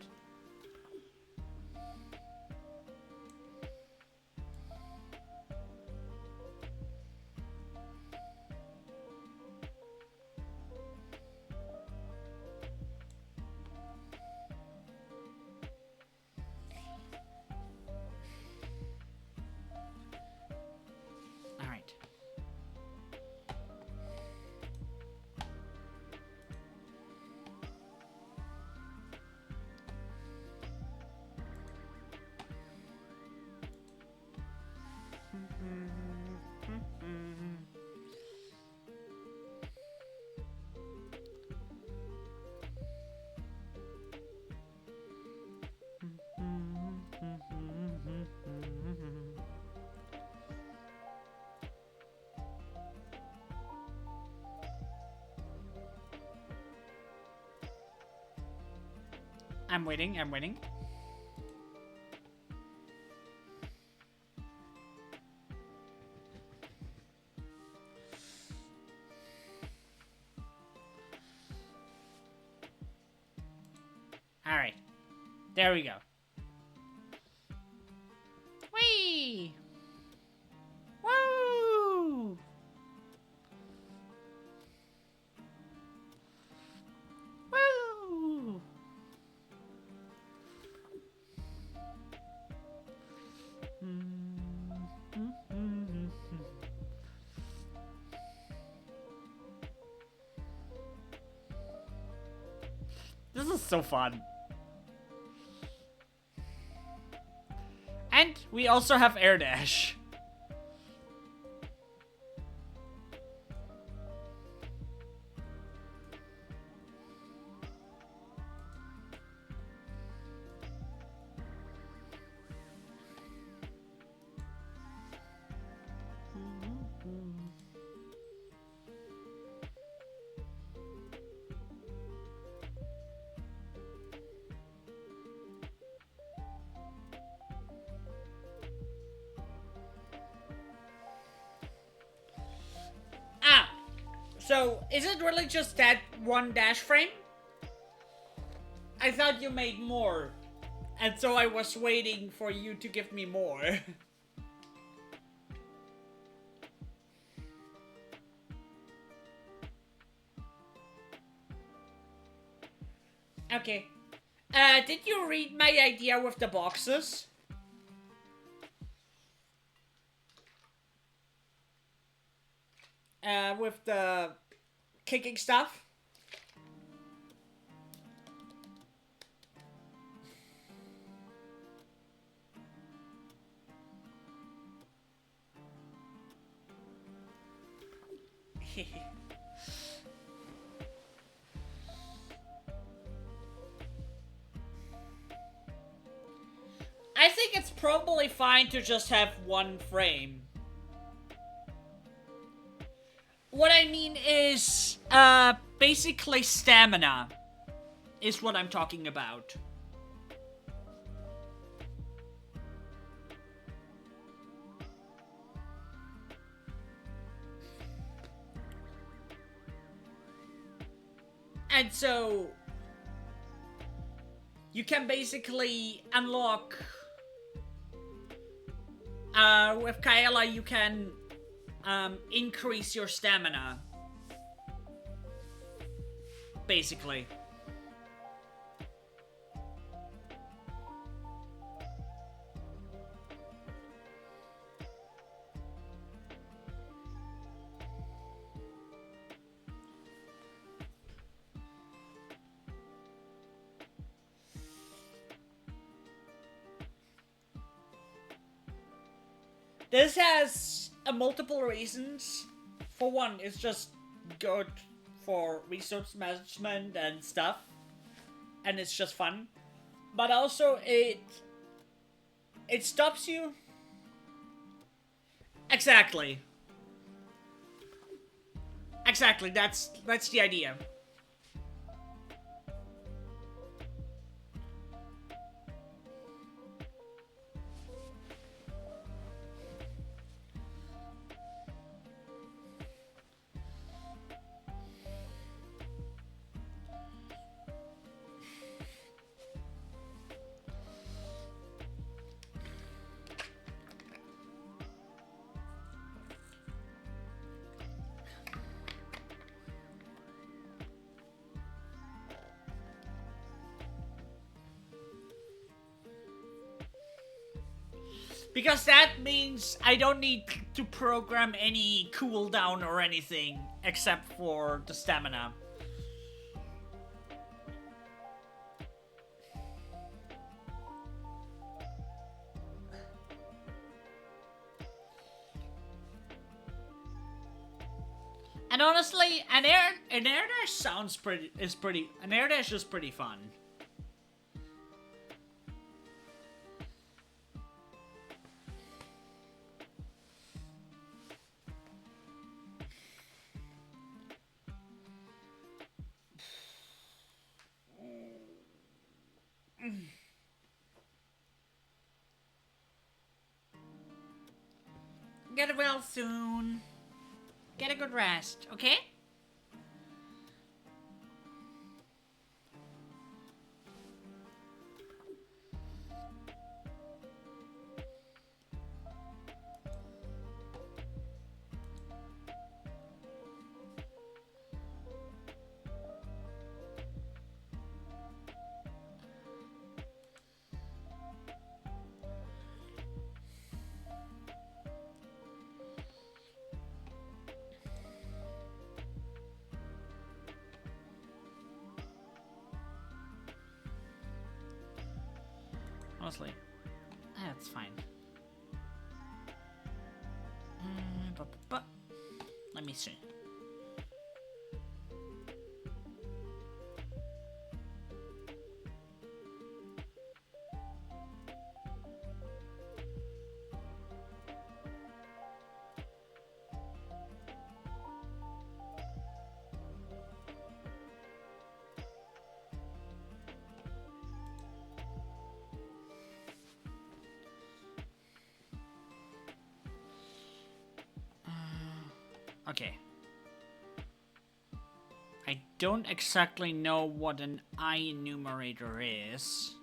Alright. I'm waiting, I'm waiting. Alright. There we go. Whee! Woo! This is so fun. And we also have air dash. So, is it really just that one dash frame? I thought you made more. And so I was waiting for you to give me more. Okay. Did you read my idea with the boxes? With the kicking stuff? I think it's probably fine to just have one frame. What I mean is, basically stamina is what I'm talking about. And so, you can basically unlock, with Kaela you can increase your stamina. Basically. This has multiple reasons. For one, it's just good for resource management and stuff. And it's just fun. But also it stops you. Exactly. Exactly, that's the idea. Because that means I don't need to program any cooldown or anything except for the stamina. And honestly, an air dash sounds an air dash is pretty fun. Get well soon. Get a good rest, okay? Honestly, that's fine. Let me see. Okay. I don't exactly know what an I enumerator is.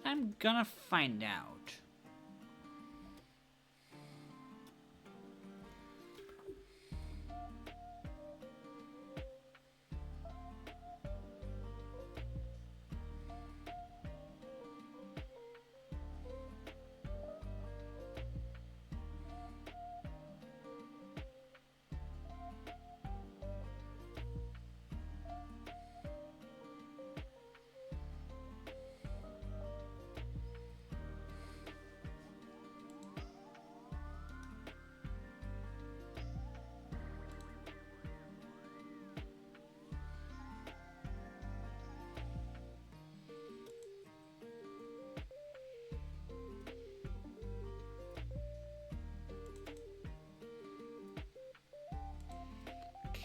I'm gonna find out.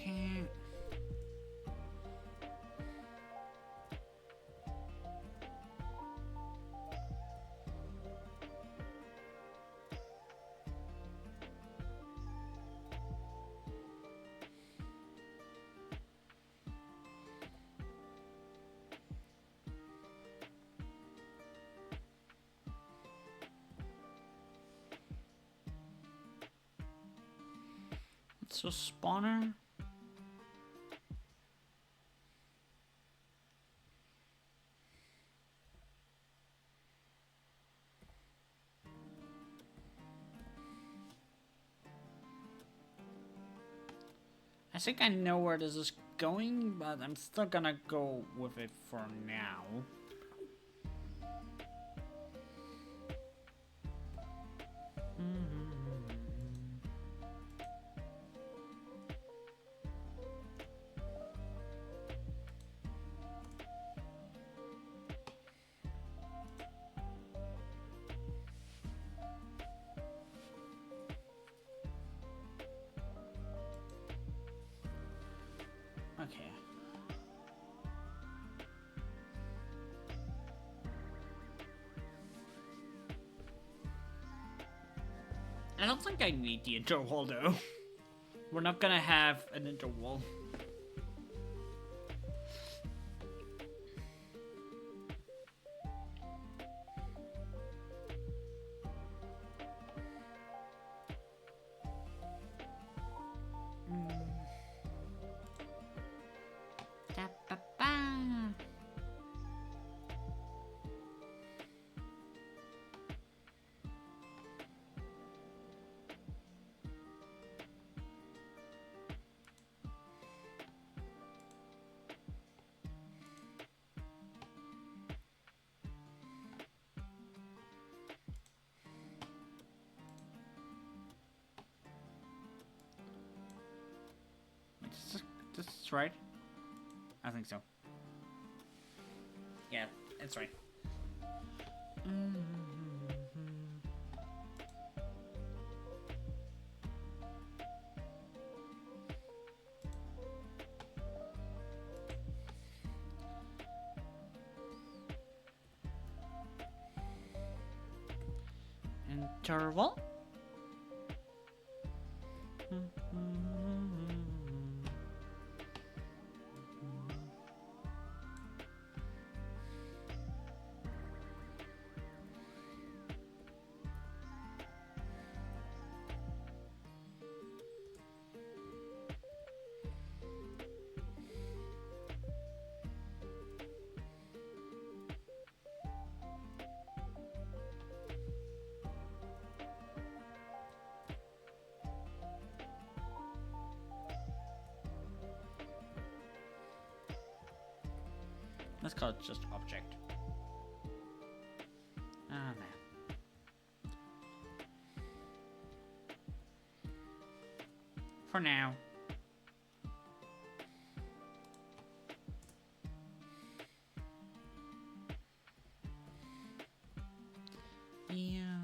Okay. So spawner. I think I know where this is going, but I'm still gonna go with it for now. Okay. I don't think I need the interwall though. We're not gonna have an interwall. This is right? I think so. Yeah, it's right. Interval? Let's call it just object. Ah, man. For now. And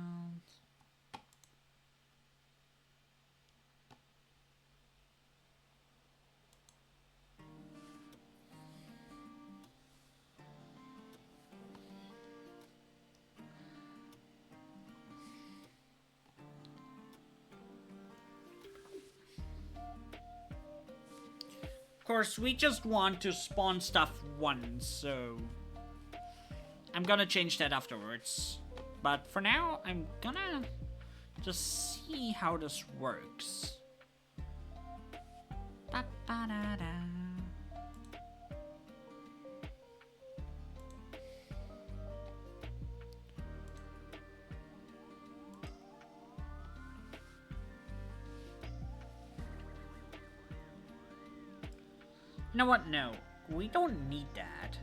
of course, we just want to spawn stuff once, so I'm gonna change that afterwards. But for now, I'm gonna just see how this works. Ba-ba-da-da. You know what? No, we don't need that.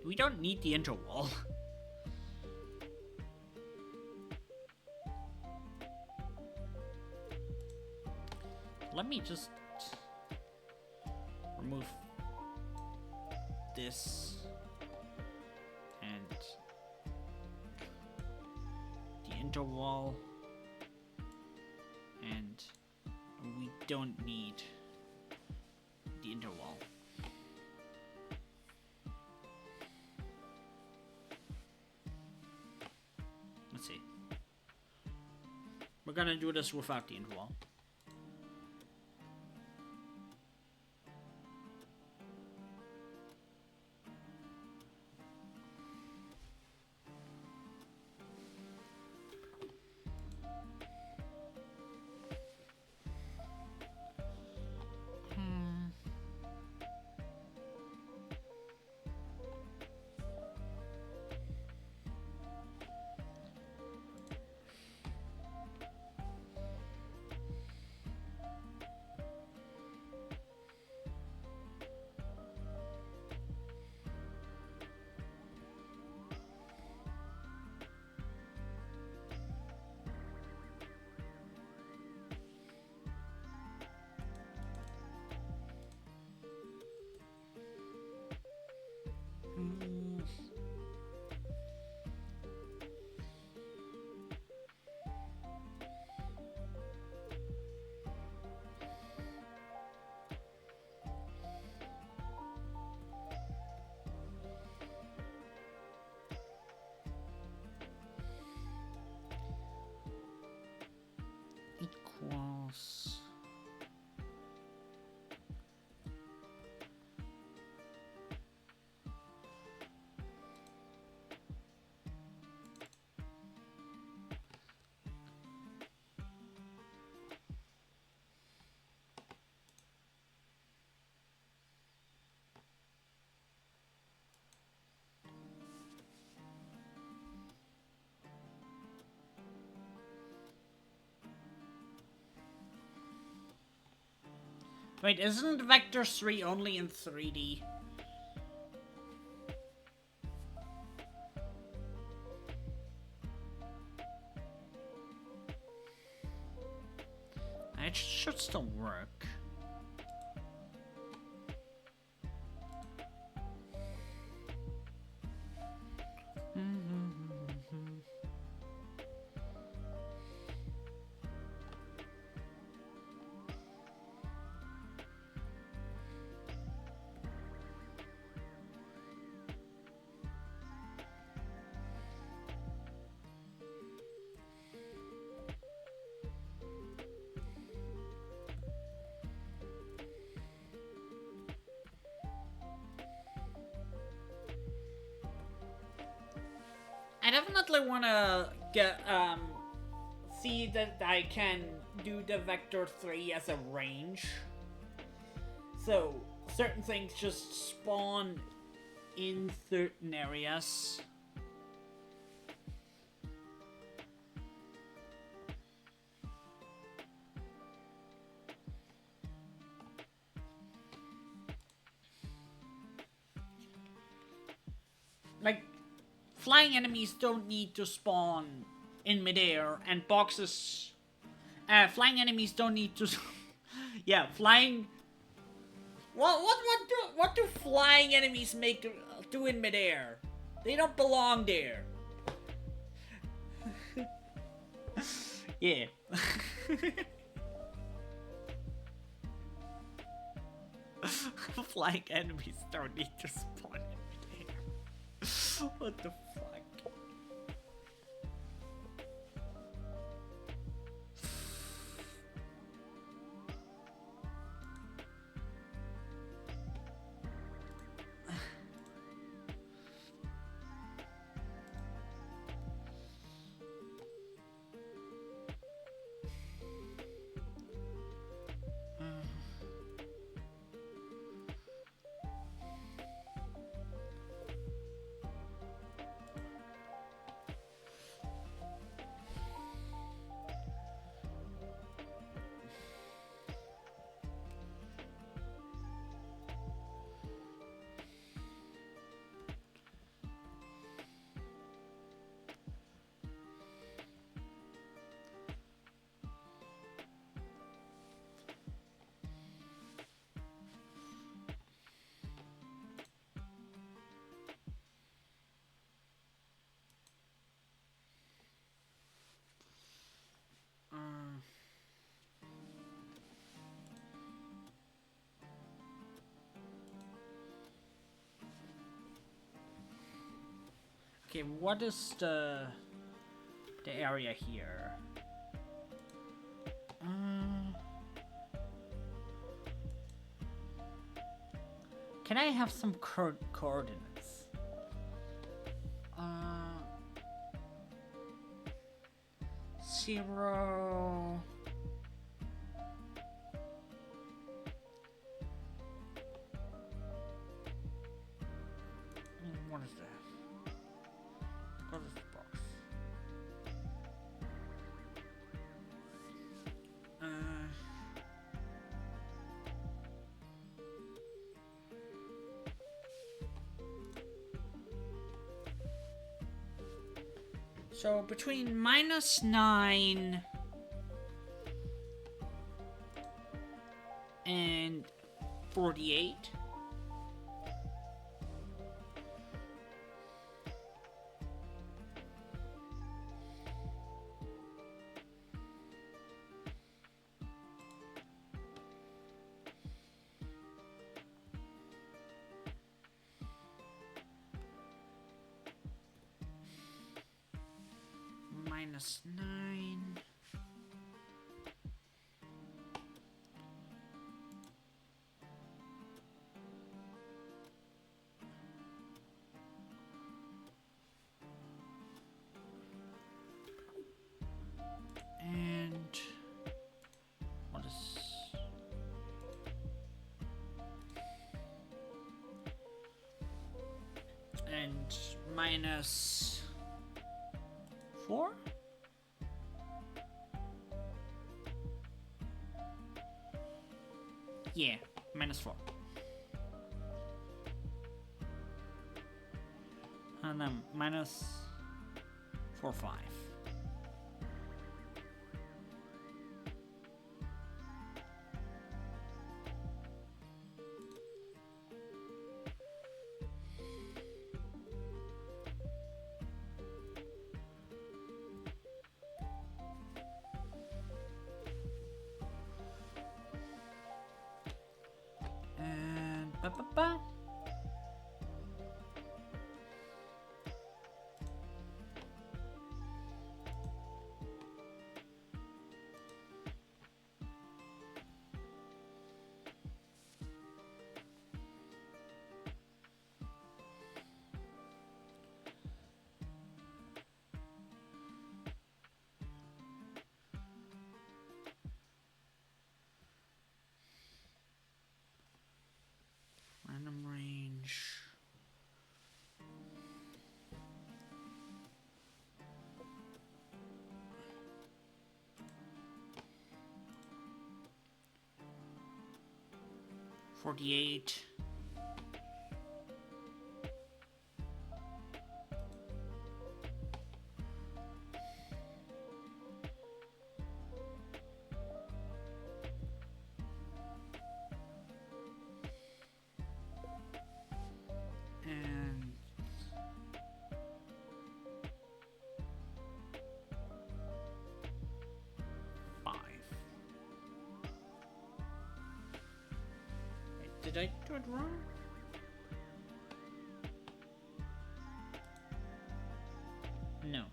We don't need the interwall. Let me just remove this and the interwall, and we don't need the interwall. Let's see. We're gonna do this without the interwall. Equals. Wait, isn't Vector 3 only in 3D? It should still work. I definitely want to get see that I can do the Vector 3 as a range. So certain things just spawn in certain areas. like, flying enemies don't need to spawn in midair, and boxes. Flying enemies don't need to. Yeah, flying. What do flying enemies do in midair? They don't belong there. Yeah. Flying enemies don't need to spawn in midair. What the fuck? Okay, what is the area here? Can I have some coordinates? Zero. What is that? What is the box? So between -9 and 48. -9. And what is and -4? Yeah, -4. And then -4, 5. And ba. Random range. $48. Did I do it wrong? No.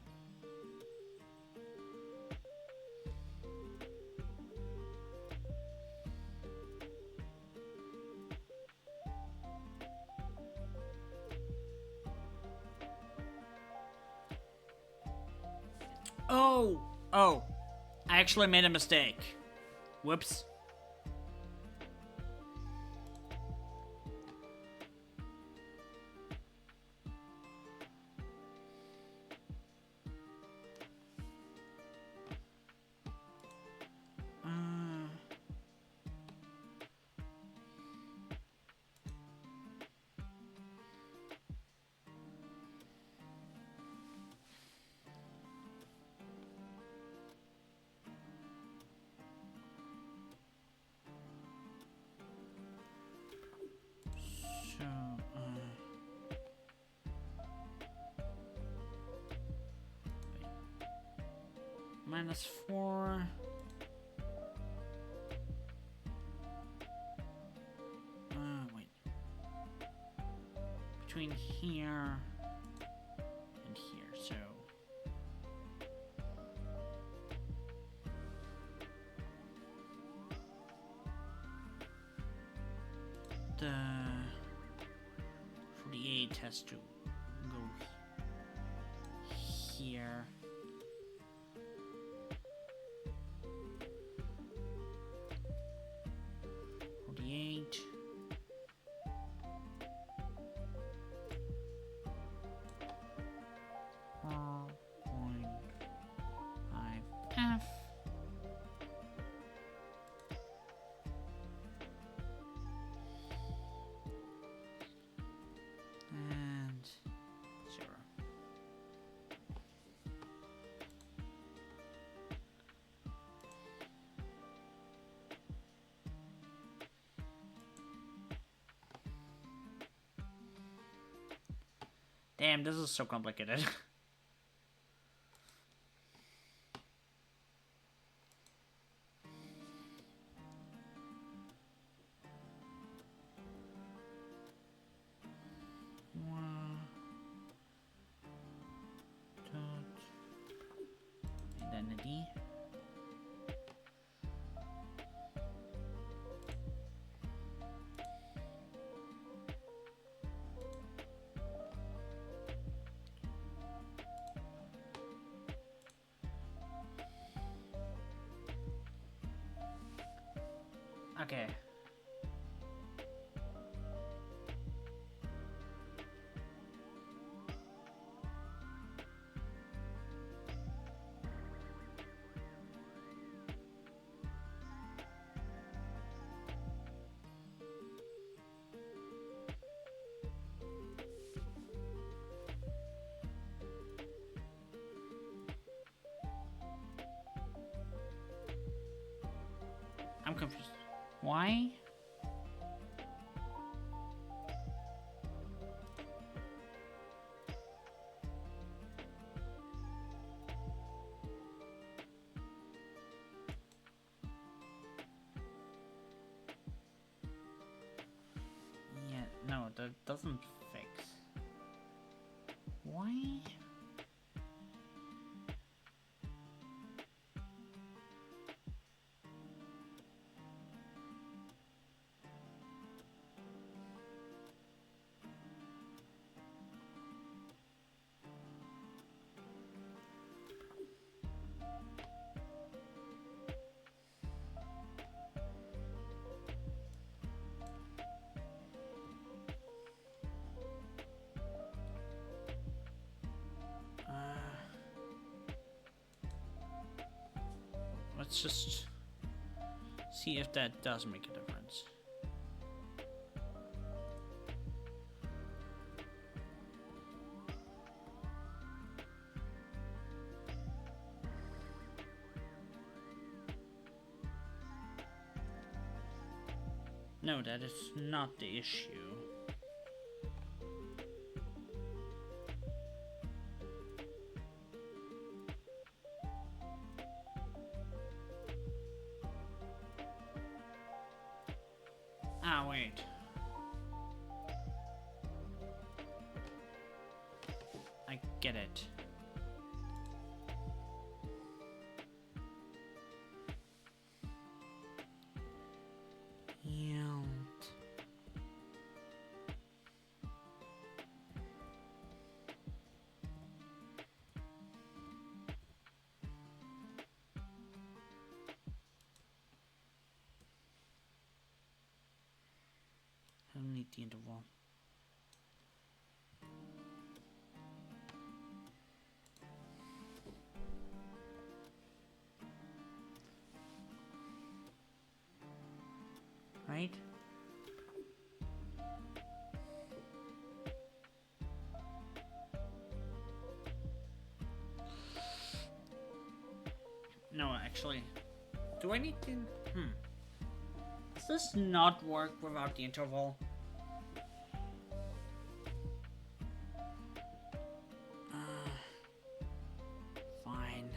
Oh! Oh! I actually made a mistake. Whoops. -4. Wait. Between here and here, so. The 48 has to go here. Damn, this is so complicated. Identity. Okay. I'm confused. Why? Yeah, no, that doesn't fix. Why? Let's just see if that does make a difference. No, that is not the issue. Ah, wait. get it. Yield. I don't need the interval. Right? No, actually. Do I need to... Does this not work without the interval? Fine.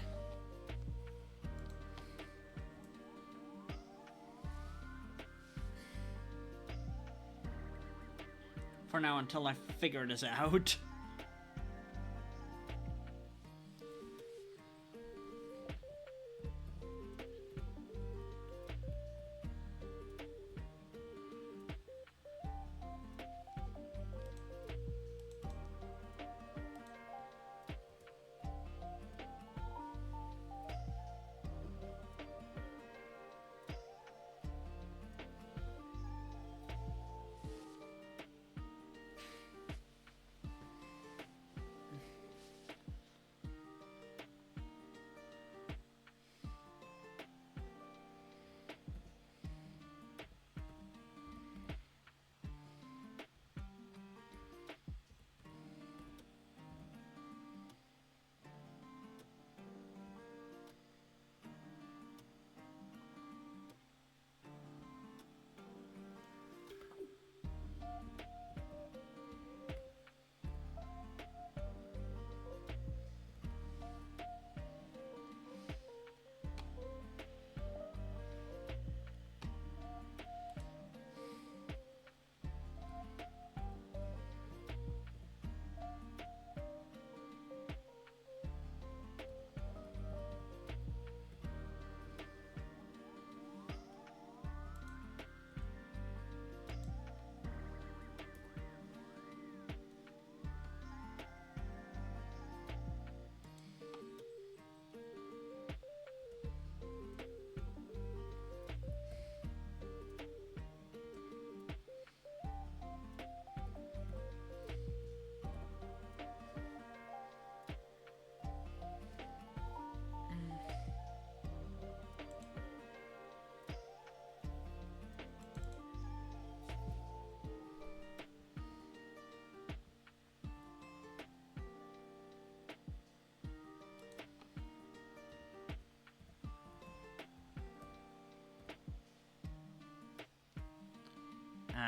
For now, until I figure this out.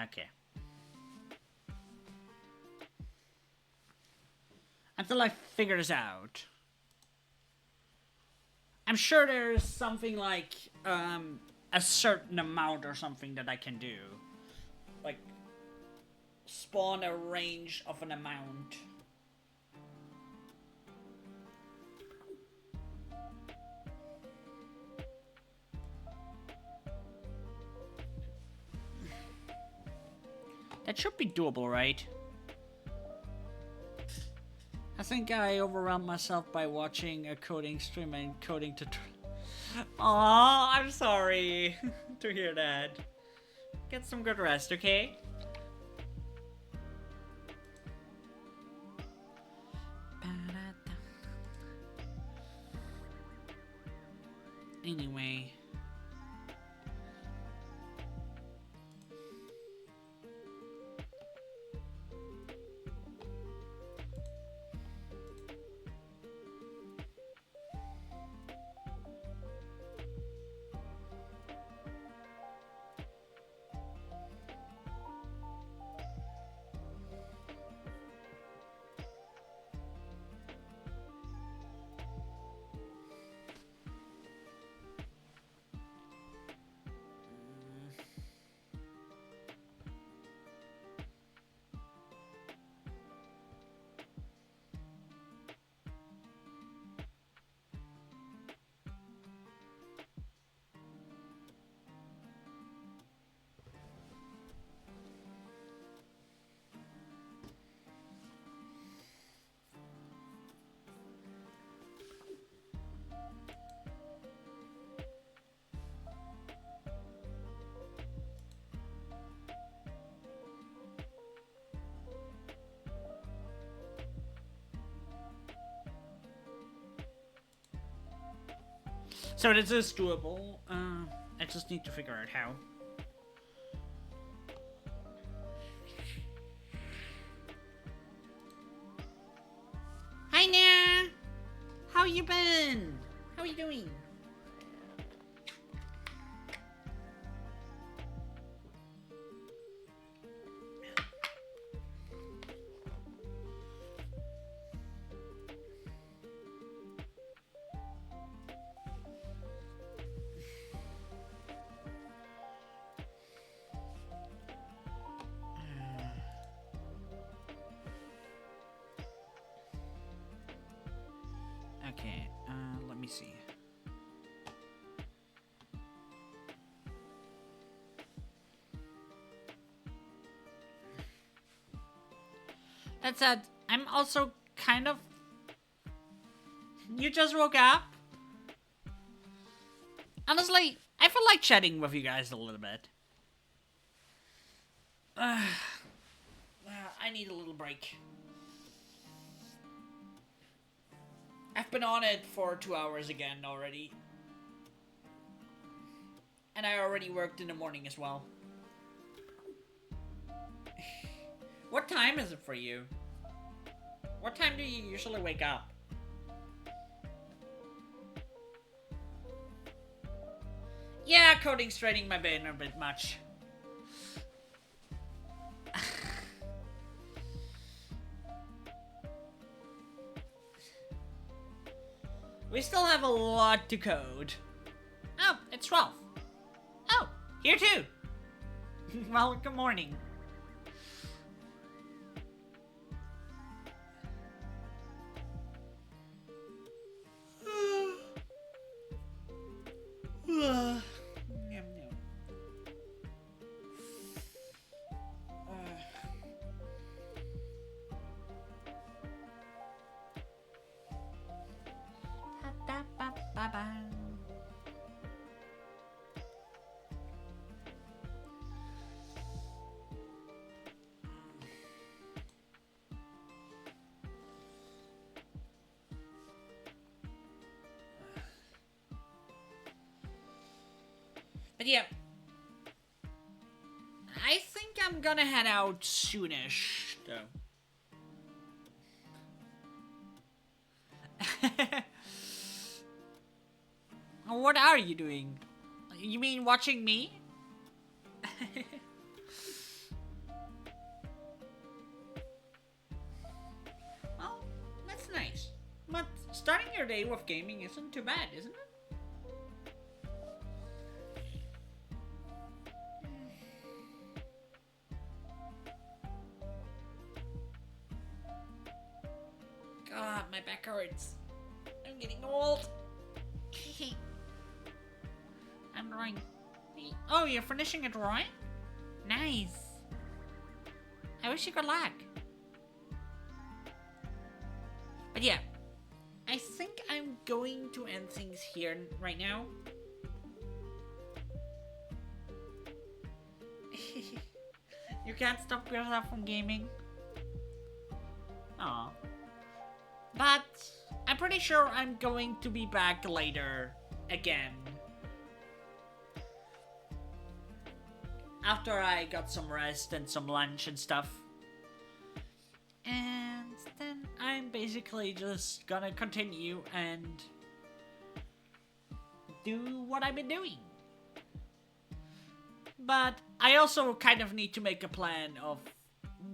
Okay. Until I figure this out. I'm sure there's something like a certain amount or something that I can do. Like spawn a range of an amount. That should be doable, right? I think I overwhelmed myself by watching a coding stream and coding tutorial. Aww, I'm sorry to hear that. Get some good rest, okay? Anyway. So this is doable. I just need to figure out how. Hi there! How you been? How are you doing? Okay, let me see. That said, I'm also kind of... You just woke up? Honestly, I feel like chatting with you guys a little bit. I need a little break. I've been on it for 2 hours again already. And I already worked in the morning as well. What time is it for you? What time do you usually wake up? Yeah, coding's draining my brain a bit much. We still have a lot to code. Oh, it's 12. Oh, here too. Well, good morning. But yeah, I think I'm gonna head out soonish, though. What are you doing? You mean watching me? Well, that's nice. But starting your day with gaming isn't too bad, isn't it? God, my back hurts. I'm getting old. I'm drawing. Oh, you're finishing a drawing? Nice. I wish you good luck. But yeah, I think I'm going to end things here right now. You can't stop yourself from gaming? Aw. But I'm pretty sure I'm going to be back later again. After I got some rest and some lunch and stuff. And then I'm basically just gonna continue and do what I've been doing. But I also kind of need to make a plan of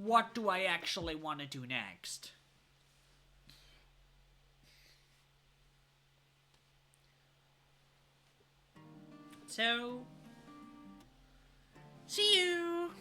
what do I actually want to do next. So, see you!